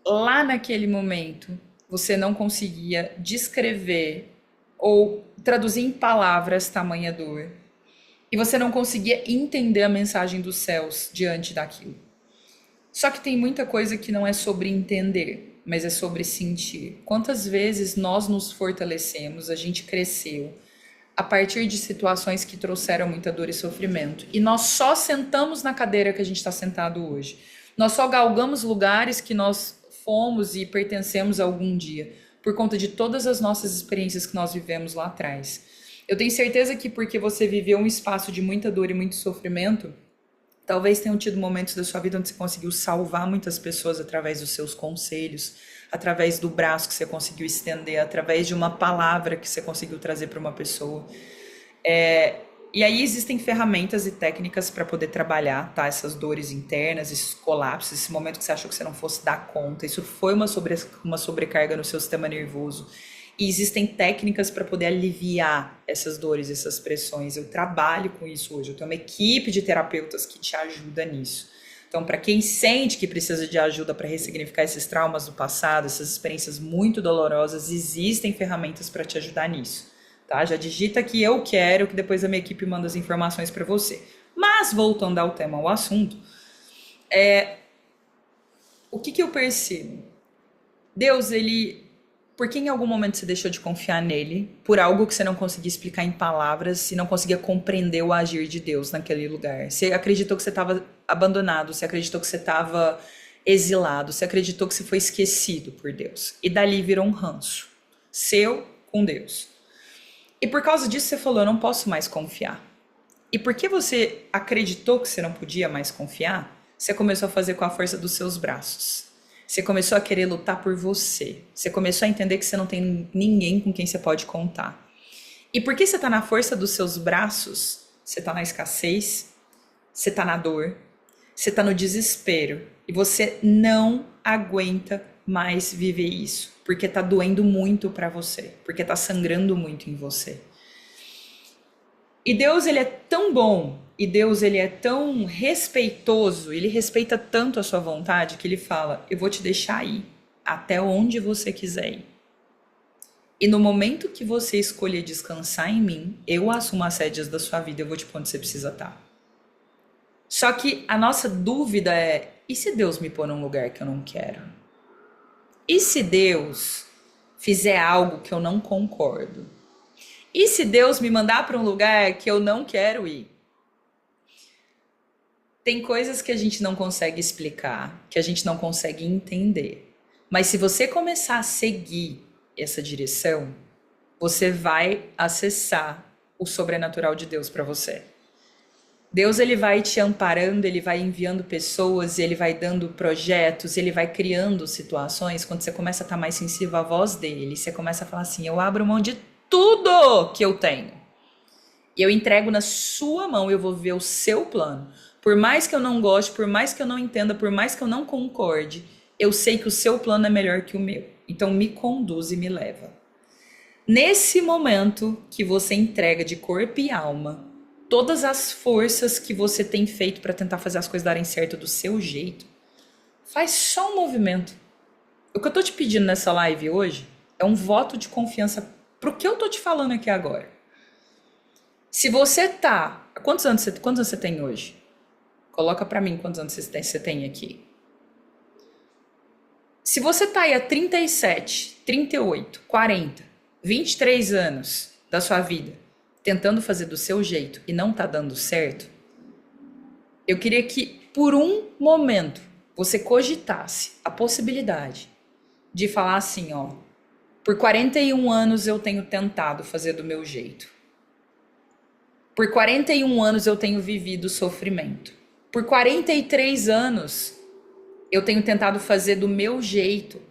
lá naquele momento, você não conseguia descrever ou traduzir em palavras tamanha dor. E você não conseguia entender a mensagem dos céus diante daquilo. Só que tem muita coisa que não é sobre entender, mas é sobre sentir. Quantas vezes nós nos fortalecemos, a gente cresceu a partir de situações que trouxeram muita dor e sofrimento. E nós só sentamos na cadeira que a gente está sentado hoje. Nós só galgamos lugares que nós fomos e pertencemos algum dia, por conta de todas as nossas experiências que nós vivemos lá atrás. Eu tenho certeza que porque você viveu um espaço de muita dor e muito sofrimento, talvez tenham tido momentos da sua vida onde você conseguiu salvar muitas pessoas através dos seus conselhos, através do braço que você conseguiu estender, através de uma palavra que você conseguiu trazer para uma pessoa. E aí existem ferramentas e técnicas para poder trabalhar, tá? Essas dores internas, esses colapsos, esse momento que você achou que você não fosse dar conta. Isso foi uma sobrecarga no seu sistema nervoso. E existem técnicas para poder aliviar essas dores, essas pressões. Eu trabalho com isso hoje. Eu tenho uma equipe de terapeutas que te ajuda nisso. Então, para quem sente que precisa de ajuda para ressignificar esses traumas do passado, essas experiências muito dolorosas, existem ferramentas para te ajudar nisso. Tá? Já digita que eu quero, que depois a minha equipe manda as informações para você. Mas, voltando ao tema, ao assunto, o que eu percebo? Deus, porque em algum momento você deixou de confiar nele por algo que você não conseguia explicar em palavras e não conseguia compreender o agir de Deus naquele lugar. Você acreditou que você estava abandonado, você acreditou que você estava exilado, você acreditou que você foi esquecido por Deus. E dali virou um ranço seu com Deus. E por causa disso você falou, eu não posso mais confiar. E porque você acreditou que você não podia mais confiar, você começou a fazer com a força dos seus braços. Você começou a querer lutar por você. Você começou a entender que você não tem ninguém com quem você pode contar. E porque você está na força dos seus braços, você está na escassez, você está na dor, você está no desespero. E você não aguenta mais viver isso. Porque está doendo muito para você. Porque está sangrando muito em você. E Deus, ele é tão bom, e Deus, ele é tão respeitoso, ele respeita tanto a sua vontade, que ele fala, eu vou te deixar ir até onde você quiser ir. E no momento que você escolher descansar em mim, eu assumo as rédeas da sua vida, eu vou te pôr onde você precisa estar. Só que a nossa dúvida é, e se Deus me pôr num lugar que eu não quero? E se Deus fizer algo que eu não concordo? E se Deus me mandar para um lugar que eu não quero ir? Tem coisas que a gente não consegue explicar, que a gente não consegue entender. Mas se você começar a seguir essa direção, você vai acessar o sobrenatural de Deus para você. Deus, ele vai te amparando, ele vai enviando pessoas, ele vai dando projetos, ele vai criando situações. Quando você começa a estar mais sensível à voz dele, você começa a falar assim, eu abro mão de tudo que eu tenho. E eu entrego na sua mão, eu vou ver o seu plano. Por mais que eu não goste, por mais que eu não entenda, por mais que eu não concorde, eu sei que o seu plano é melhor que o meu. Então me conduz e me leva. Nesse momento que você entrega de corpo e alma todas as forças que você tem feito para tentar fazer as coisas darem certo do seu jeito, faz só um movimento. O que eu tô te pedindo nessa live hoje é um voto de confiança pro que eu tô te falando aqui agora. Se você tá... Quantos anos você tem hoje? Coloca pra mim quantos anos você tem aqui. Se você tá aí há 37, 38, 40, 23 anos da sua vida tentando fazer do seu jeito e não tá dando certo, eu queria que por um momento você cogitasse a possibilidade de falar assim, ó, por 41 anos eu tenho tentado fazer do meu jeito. Por 41 anos eu tenho vivido sofrimento. Por 43 anos eu tenho tentado fazer do meu jeito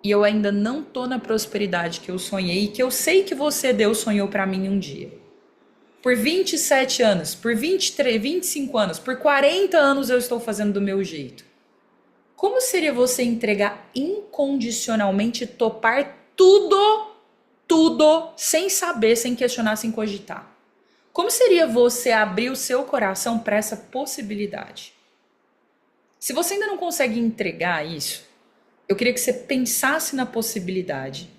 e eu ainda não tô na prosperidade que eu sonhei e que eu sei que você, Deus, sonhou pra mim um dia. Por 27 anos, por 23, 25 anos, por 40 anos eu estou fazendo do meu jeito. Como seria você entregar incondicionalmente, topar tudo, sem saber, sem questionar, sem cogitar? Como seria você abrir o seu coração para essa possibilidade? Se você ainda não consegue entregar isso, eu queria que você pensasse na possibilidade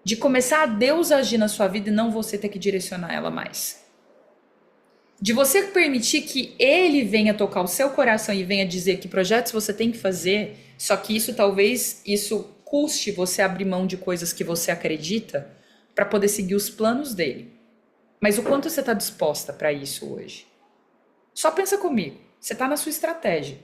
de começar a Deus agir na sua vida e não você ter que direcionar ela mais. De você permitir que Ele venha tocar o seu coração e venha dizer que projetos você tem que fazer, só que isso talvez custe você abrir mão de coisas que você acredita para poder seguir os planos dele. Mas o quanto você está disposta para isso hoje? Só pensa comigo, você está na sua estratégia.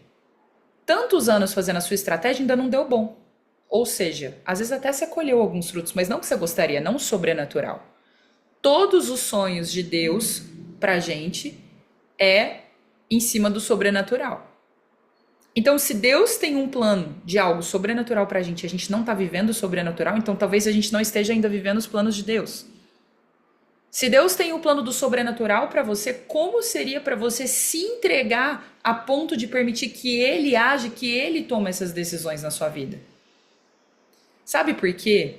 Tantos anos fazendo a sua estratégia ainda não deu bom. Ou seja, às vezes até você colheu alguns frutos, mas não que você gostaria, não sobrenatural. Todos os sonhos de Deus pra gente é em cima do sobrenatural. Então, se Deus tem um plano de algo sobrenatural pra gente e a gente não tá vivendo o sobrenatural, então talvez a gente não esteja ainda vivendo os planos de Deus. Se Deus tem o plano do sobrenatural pra você, como seria pra você se entregar a ponto de permitir que Ele age, que Ele tome essas decisões na sua vida? Sabe por quê?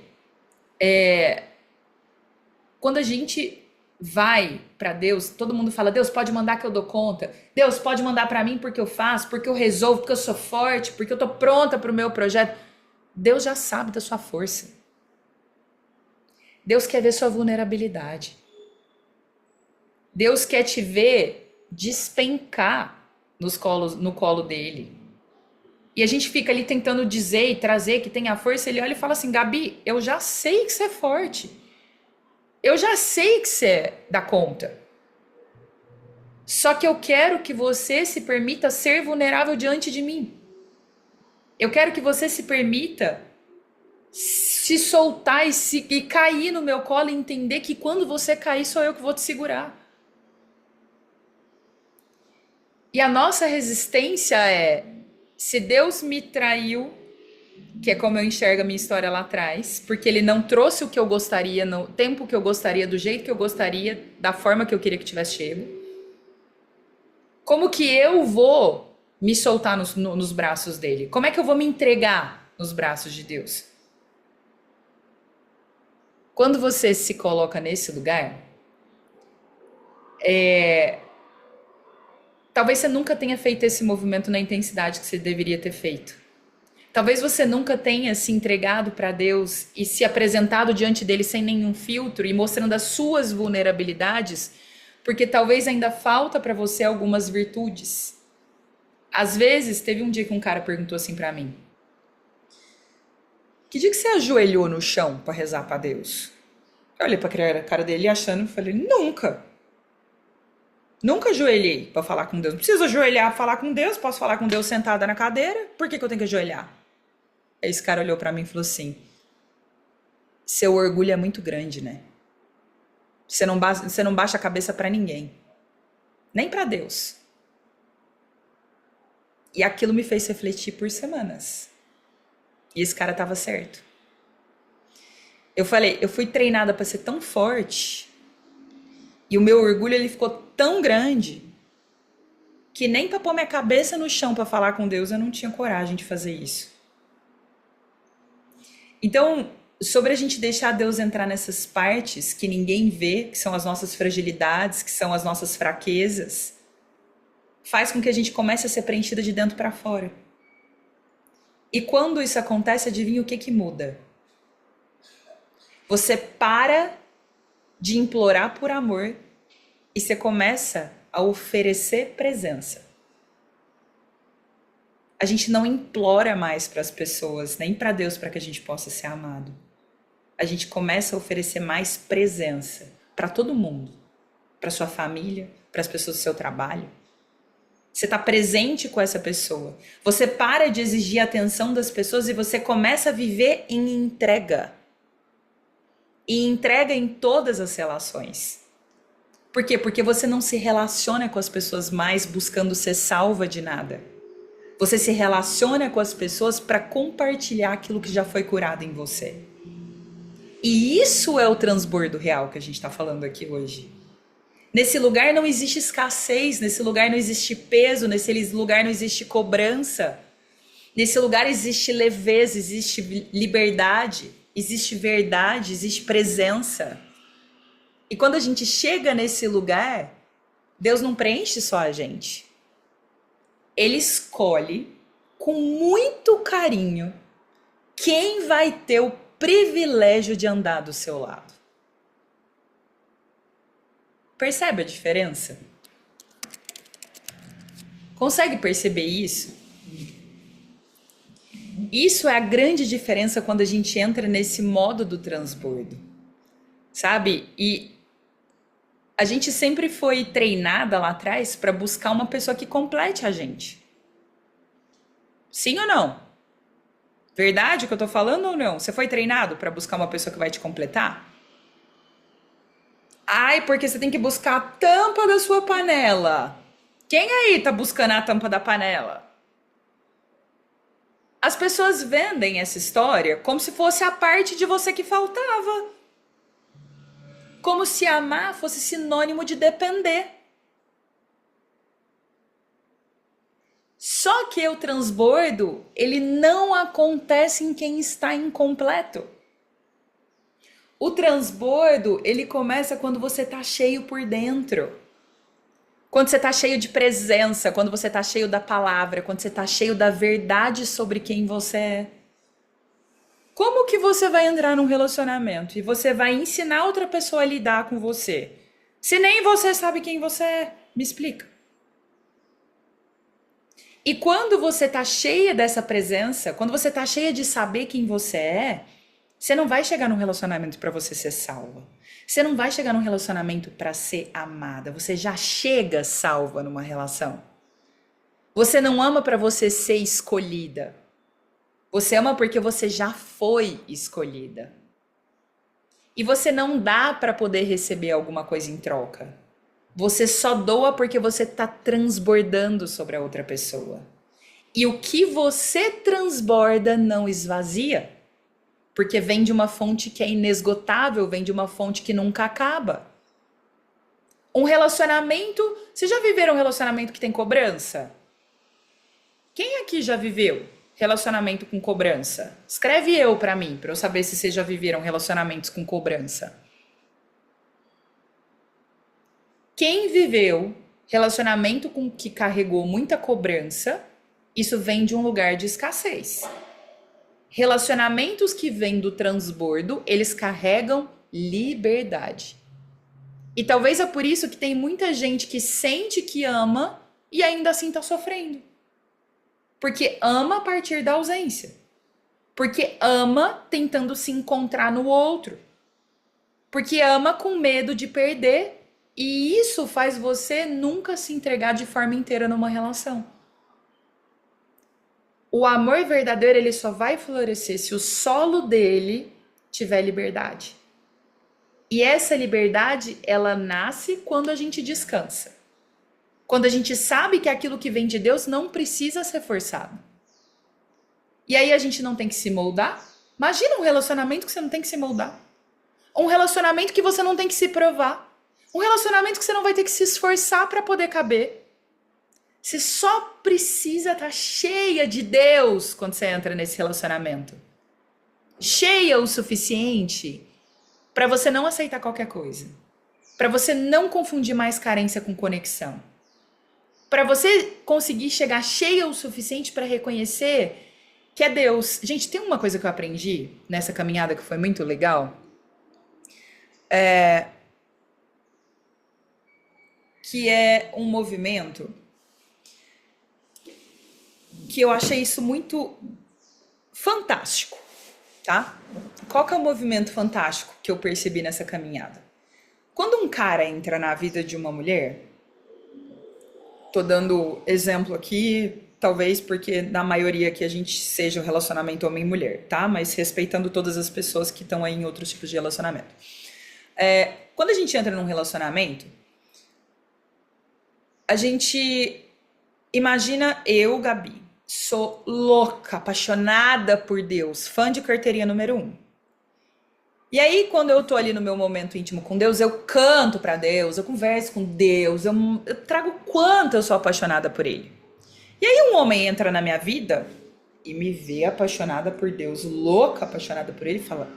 Quando a gente vai para Deus, todo mundo fala, Deus pode mandar que eu dou conta, Deus pode mandar para mim porque eu faço, porque eu resolvo, porque eu sou forte, porque eu tô pronta para o meu projeto. Deus já sabe da sua força. Deus quer ver sua vulnerabilidade. Deus quer te ver despencar no colo dele. E a gente fica ali tentando dizer e trazer que tem a força, ele olha e fala assim, Gabi, eu já sei que você é forte. Eu já sei que você dá conta. Só que eu quero que você se permita ser vulnerável diante de mim. Eu quero que você se permita se soltar e cair no meu colo e entender que quando você cair sou eu que vou te segurar. E a nossa resistência é, se Deus me traiu, que é como eu enxergo a minha história lá atrás, porque ele não trouxe o que eu gostaria, no tempo que eu gostaria, do jeito que eu gostaria, da forma que eu queria que tivesse chego. Como que eu vou me soltar nos braços dele? Como é que eu vou me entregar nos braços de Deus? Quando você se coloca nesse lugar, talvez você nunca tenha feito esse movimento na intensidade que você deveria ter feito. Talvez você nunca tenha se entregado para Deus e se apresentado diante dele sem nenhum filtro e mostrando as suas vulnerabilidades, porque talvez ainda falta para você algumas virtudes. Às vezes, teve um dia que um cara perguntou assim para mim, que dia que você ajoelhou no chão para rezar para Deus? Eu olhei para a cara dele achando e falei, nunca. Nunca ajoelhei para falar com Deus. Não preciso ajoelhar para falar com Deus, posso falar com Deus sentada na cadeira, por que eu tenho que ajoelhar? Aí esse cara olhou pra mim e falou assim, seu orgulho é muito grande, né? Você não baixa a cabeça pra ninguém. Nem pra Deus. E aquilo me fez refletir por semanas. E esse cara tava certo. Eu falei, eu fui treinada pra ser tão forte e o meu orgulho ele ficou tão grande que nem pra pôr minha cabeça no chão pra falar com Deus eu não tinha coragem de fazer isso. Então, sobre a gente deixar Deus entrar nessas partes que ninguém vê, que são as nossas fragilidades, que são as nossas fraquezas, faz com que a gente comece a ser preenchida de dentro para fora. E quando isso acontece, adivinha o que que muda? Você para de implorar por amor e você começa a oferecer presença. A gente não implora mais para as pessoas, nem para Deus, para que a gente possa ser amado. A gente começa a oferecer mais presença para todo mundo, para sua família, para as pessoas do seu trabalho. Você está presente com essa pessoa. Você para de exigir a atenção das pessoas e você começa a viver em entrega. E entrega em todas as relações. Por quê? Porque você não se relaciona com as pessoas mais buscando ser salva de nada. Você se relaciona com as pessoas para compartilhar aquilo que já foi curado em você. E isso é o transbordo real que a gente está falando aqui hoje. Nesse lugar não existe escassez, nesse lugar não existe peso, nesse lugar não existe cobrança. Nesse lugar existe leveza, existe liberdade, existe verdade, existe presença. E quando a gente chega nesse lugar, Deus não preenche só a gente. Ele escolhe com muito carinho quem vai ter o privilégio de andar do seu lado. Percebe a diferença? Consegue perceber isso? Isso é a grande diferença quando a gente entra nesse modo do transbordo, sabe? E a gente sempre foi treinada lá atrás para buscar uma pessoa que complete a gente. Sim ou não? Verdade o que eu tô falando ou não? Você foi treinado para buscar uma pessoa que vai te completar? Ai, porque você tem que buscar a tampa da sua panela. Quem aí tá buscando a tampa da panela? As pessoas vendem essa história como se fosse a parte de você que faltava. Como se amar fosse sinônimo de depender. Só que o transbordo, ele não acontece em quem está incompleto. O transbordo, ele começa quando você tá cheio por dentro. Quando você tá cheio de presença, quando você tá cheio da palavra, quando você tá cheio da verdade sobre quem você é. Como que você vai entrar num relacionamento e você vai ensinar outra pessoa a lidar com você, se nem você sabe quem você é? Me explica. E quando você tá cheia dessa presença, quando você tá cheia de saber quem você é, você não vai chegar num relacionamento para você ser salva. Você não vai chegar num relacionamento para ser amada. Você já chega salva numa relação. Você não ama para você ser escolhida. Você ama porque você já foi escolhida. E você não dá para poder receber alguma coisa em troca. Você só doa porque você está transbordando sobre a outra pessoa. E o que você transborda não esvazia. Porque vem de uma fonte que é inesgotável, vem de uma fonte que nunca acaba. Um relacionamento... Vocês já viveram um relacionamento que tem cobrança? Quem aqui já viveu relacionamento com cobrança? Escreve eu pra mim, pra eu saber se vocês já viveram relacionamentos com cobrança. Quem viveu relacionamento com que carregou muita cobrança, isso vem de um lugar de escassez. Relacionamentos que vêm do transbordo, eles carregam liberdade. E talvez é por isso que tem muita gente que sente que ama e ainda assim tá sofrendo. Porque ama a partir da ausência. Porque ama tentando se encontrar no outro. Porque ama com medo de perder. E isso faz você nunca se entregar de forma inteira numa relação. O amor verdadeiro, ele só vai florescer se o solo dele tiver liberdade. E essa liberdade, ela nasce quando a gente descansa. Quando a gente sabe que aquilo que vem de Deus não precisa ser forçado. E aí a gente não tem que se moldar. Imagina um relacionamento que você não tem que se moldar. Um relacionamento que você não tem que se provar. Um relacionamento que você não vai ter que se esforçar para poder caber. Você só precisa estar cheia de Deus quando você entra nesse relacionamento. cheia o suficiente para você não aceitar qualquer coisa, para você não confundir mais carência com conexão, para você conseguir chegar cheia o suficiente para reconhecer que é Deus. Gente, tem uma coisa que eu aprendi nessa caminhada que foi muito legal, que é um movimento que eu achei isso muito fantástico, tá? Qual que é o movimento fantástico que eu percebi nessa caminhada? Quando um cara entra na vida de uma mulher, tô dando exemplo aqui, talvez porque na maioria que a gente seja o relacionamento homem e mulher, tá? Mas respeitando todas as pessoas que estão aí em outros tipos de relacionamento. Quando a gente entra num relacionamento, a gente imagina eu, Gabi, sou louca, apaixonada por Deus, fã de carteirinha número um. E aí, quando eu tô ali no meu momento íntimo com Deus, eu canto pra Deus, eu converso com Deus, eu trago o quanto eu sou apaixonada por Ele. E aí, um homem entra na minha vida e me vê apaixonada por Deus, louca, apaixonada por Ele, e fala: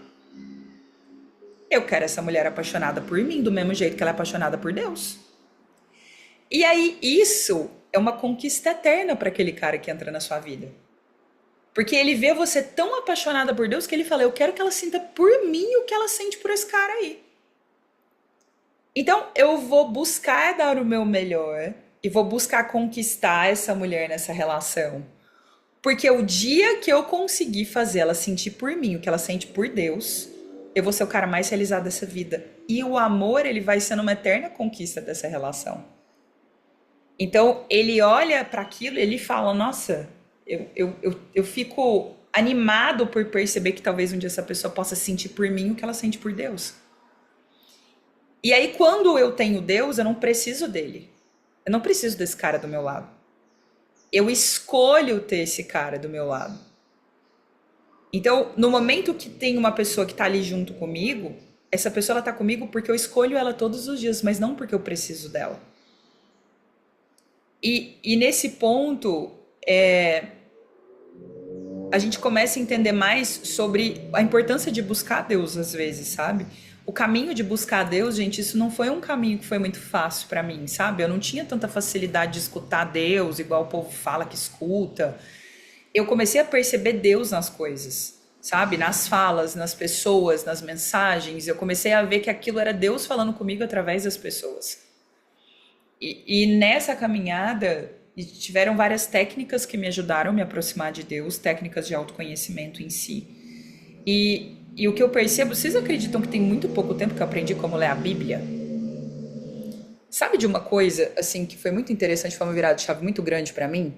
eu quero essa mulher apaixonada por mim, do mesmo jeito que ela é apaixonada por Deus. E aí, isso é uma conquista eterna para aquele cara que entra na sua vida. Porque ele vê você tão apaixonada por Deus que ele fala: eu quero que ela sinta por mim o que ela sente por esse cara aí. Então, eu vou buscar dar o meu melhor e vou buscar conquistar essa mulher nessa relação. Porque o dia que eu conseguir fazer ela sentir por mim o que ela sente por Deus, eu vou ser o cara mais realizado dessa vida. E o amor, ele vai sendo uma eterna conquista dessa relação. Então, ele olha para aquilo e ele fala: nossa, eu fico animado por perceber que talvez um dia essa pessoa possa sentir por mim o que ela sente por Deus. E aí, quando eu tenho Deus, eu não preciso dele. Eu não preciso desse cara do meu lado. Eu escolho ter esse cara do meu lado. Então, no momento que tem uma pessoa que tá ali junto comigo, essa pessoa ela tá comigo porque eu escolho ela todos os dias, mas não porque eu preciso dela. E nesse ponto, a gente começa a entender mais sobre a importância de buscar Deus às vezes, sabe? O caminho de buscar Deus, gente, isso não foi um caminho que foi muito fácil pra mim, sabe? Eu não tinha tanta facilidade de escutar Deus, igual o povo fala que escuta. Eu comecei a perceber Deus nas coisas, sabe? Nas falas, nas pessoas, nas mensagens. Eu comecei a ver que aquilo era Deus falando comigo através das pessoas. E nessa caminhada, tiveram várias técnicas que me ajudaram a me aproximar de Deus, técnicas de autoconhecimento em si. E o que eu percebo, vocês acreditam que tem muito pouco tempo que eu aprendi como ler a Bíblia? Sabe de uma coisa, assim, que foi muito interessante, foi uma virada de chave muito grande pra mim?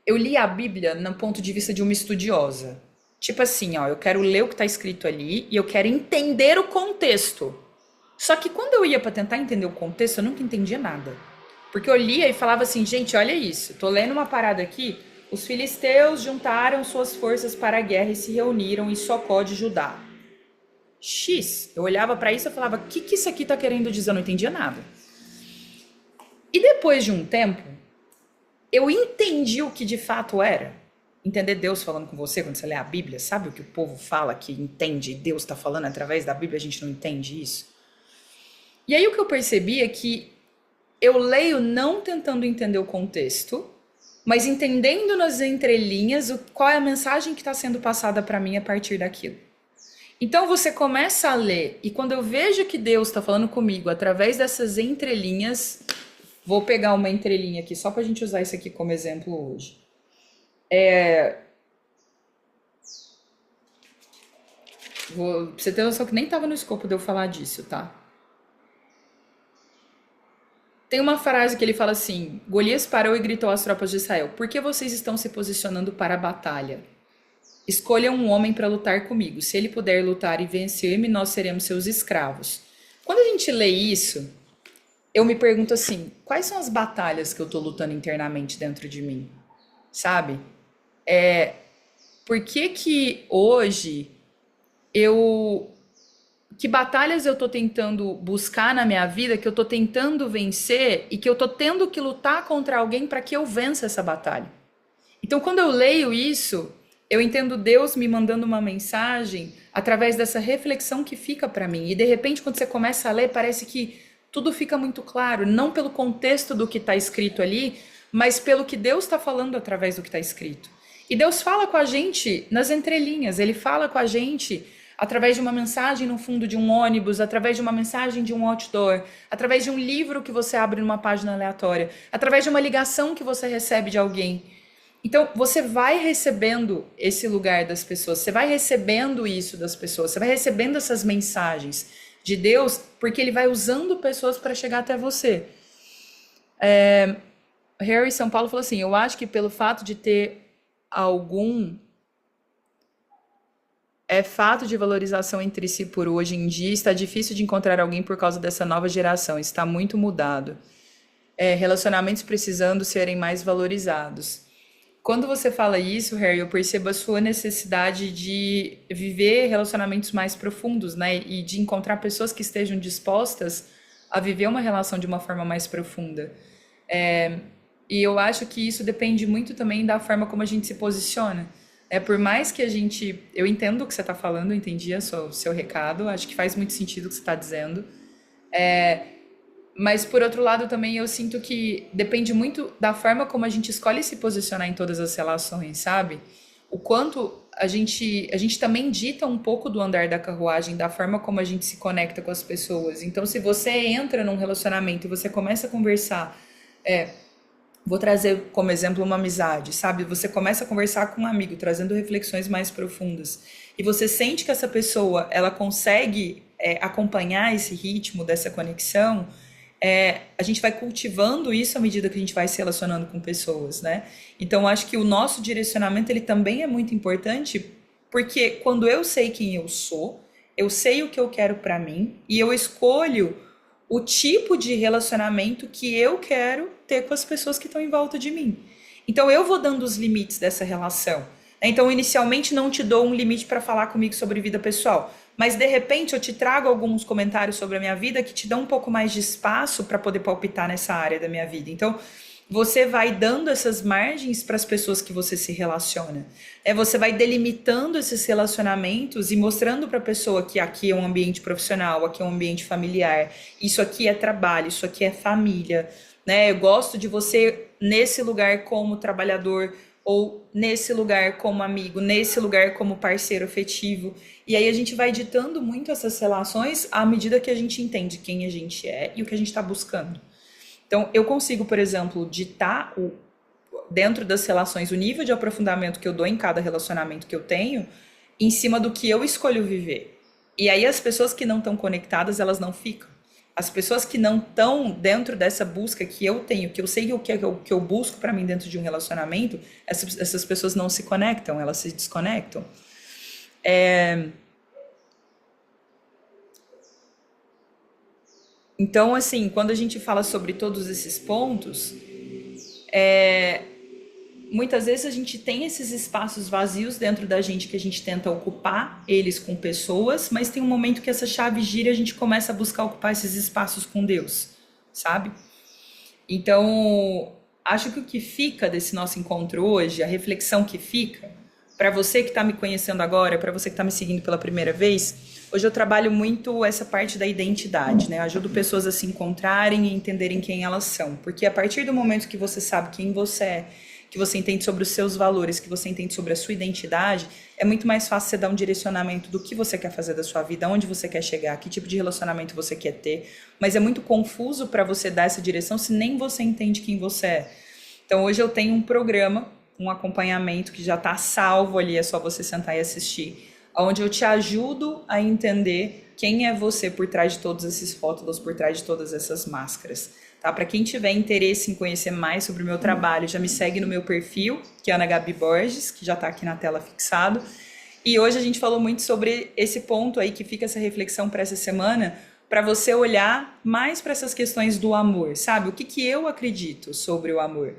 Eu li a Bíblia no ponto de vista de uma estudiosa. Tipo assim, ó, eu quero ler o que tá escrito ali e eu quero entender o contexto. Só que quando eu ia para tentar entender o contexto, eu nunca entendia nada. Porque eu lia e falava assim: gente, olha isso, tô lendo uma parada aqui. Os filisteus juntaram suas forças para a guerra e se reuniram em Socó de Judá. X. Eu olhava para isso e falava: o que isso aqui tá querendo dizer? Eu não entendia nada. E depois de um tempo, eu entendi o que de fato era. Entender Deus falando com você quando você lê a Bíblia. Sabe o que o povo fala que entende? Deus tá falando através da Bíblia, a gente não entende isso. E aí o que eu percebi é que eu leio não tentando entender o contexto, mas entendendo nas entrelinhas qual é a mensagem que está sendo passada para mim a partir daquilo. Então você começa a ler, e quando eu vejo que Deus está falando comigo através dessas entrelinhas, vou pegar uma entrelinha aqui só para a gente usar isso aqui como exemplo hoje. Pra você ter noção que nem estava no escopo de eu falar disso, tá? Tem uma frase que ele fala assim: Golias parou e gritou às tropas de Israel: por que vocês estão se posicionando para a batalha? Escolham um homem para lutar comigo. Se ele puder lutar e vencer-me, nós seremos seus escravos. Quando a gente lê isso, eu me pergunto assim: quais são as batalhas que eu estou lutando internamente dentro de mim? Sabe? Por que hoje que batalhas eu tô tentando buscar na minha vida, que eu tô tentando vencer e que eu tô tendo que lutar contra alguém para que eu vença essa batalha? Então, quando eu leio isso, eu entendo Deus me mandando uma mensagem através dessa reflexão que fica para mim. E de repente, quando você começa a ler, parece que tudo fica muito claro, não pelo contexto do que está escrito ali, mas pelo que Deus está falando através do que está escrito. E Deus fala com a gente nas entrelinhas, Ele fala com a gente através de uma mensagem no fundo de um ônibus, através de uma mensagem de um outdoor, através de um livro que você abre numa página aleatória, através de uma ligação que você recebe de alguém. Então, você vai recebendo esse lugar das pessoas, você vai recebendo isso das pessoas, você vai recebendo essas mensagens de Deus, porque Ele vai usando pessoas para chegar até você. Harry São Paulo falou assim: eu acho que pelo fato de ter algum fato de valorização entre si por hoje em dia, está difícil de encontrar alguém por causa dessa nova geração, está muito mudado. Relacionamentos precisando serem mais valorizados. Quando você fala isso, Harry, eu percebo a sua necessidade de viver relacionamentos mais profundos, né? E de encontrar pessoas que estejam dispostas a viver uma relação de uma forma mais profunda. E eu acho que isso depende muito também da forma como a gente se posiciona. Por mais que a gente... Eu entendo o que você está falando, eu entendi o seu recado, acho que faz muito sentido o que você está dizendo. Mas, por outro lado, também eu sinto que depende muito da forma como a gente escolhe se posicionar em todas as relações, sabe? O quanto a gente também dita um pouco do andar da carruagem, da forma como a gente se conecta com as pessoas. Então, se você entra num relacionamento e você começa a conversar... Vou trazer como exemplo uma amizade, sabe? Você começa a conversar com um amigo, trazendo reflexões mais profundas. E você sente que essa pessoa, ela consegue acompanhar esse ritmo dessa conexão. A gente vai cultivando isso à medida que a gente vai se relacionando com pessoas, né? Então, acho que o nosso direcionamento, ele também é muito importante, porque quando eu sei quem eu sou, eu sei o que eu quero para mim, e eu escolho o tipo de relacionamento que eu quero ter com as pessoas que estão em volta de mim. Então, eu vou dando os limites dessa relação. Então, inicialmente, não te dou um limite para falar comigo sobre vida pessoal, mas, de repente, eu te trago alguns comentários sobre a minha vida que te dão um pouco mais de espaço para poder palpitar nessa área da minha vida. Então, você vai dando essas margens para as pessoas que você se relaciona. Você vai delimitando esses relacionamentos e mostrando para a pessoa que aqui é um ambiente profissional, aqui é um ambiente familiar, isso aqui é trabalho, isso aqui é família, né? Eu gosto de você nesse lugar como trabalhador, ou nesse lugar como amigo, nesse lugar como parceiro afetivo. E aí a gente vai ditando muito essas relações à medida que a gente entende quem a gente é e o que a gente está buscando. Então, eu consigo, por exemplo, ditar dentro das relações o nível de aprofundamento que eu dou em cada relacionamento que eu tenho, em cima do que eu escolho viver. E aí as pessoas que não estão conectadas, elas não ficam. As pessoas que não estão dentro dessa busca que eu tenho, que eu sei o que eu busco para mim dentro de um relacionamento, essas pessoas não se conectam, elas se desconectam. Então, assim, quando a gente fala sobre todos esses pontos, muitas vezes a gente tem esses espaços vazios dentro da gente que a gente tenta ocupar eles com pessoas, mas tem um momento que essa chave gira e a gente começa a buscar ocupar esses espaços com Deus, sabe? Então, acho que o que fica desse nosso encontro hoje, a reflexão que fica, para você que está me conhecendo agora, para você que está me seguindo pela primeira vez, hoje eu trabalho muito essa parte da identidade, né? Eu ajudo pessoas a se encontrarem e entenderem quem elas são, porque a partir do momento que você sabe quem você é, que você entende sobre os seus valores, que você entende sobre a sua identidade, é muito mais fácil você dar um direcionamento do que você quer fazer da sua vida, onde você quer chegar, que tipo de relacionamento você quer ter. Mas é muito confuso para você dar essa direção se nem você entende quem você é. Então hoje eu tenho um programa, um acompanhamento que já está salvo ali, é só você sentar e assistir, onde eu te ajudo a entender quem é você por trás de todos esses rótulos, por trás de todas essas máscaras. Tá? Para quem tiver interesse em conhecer mais sobre o meu trabalho, já me segue no meu perfil, que é Ana Gabi Borges, que já está aqui na tela fixado. E hoje a gente falou muito sobre esse ponto aí, que fica essa reflexão para essa semana, para você olhar mais para essas questões do amor, sabe? O que eu acredito sobre o amor?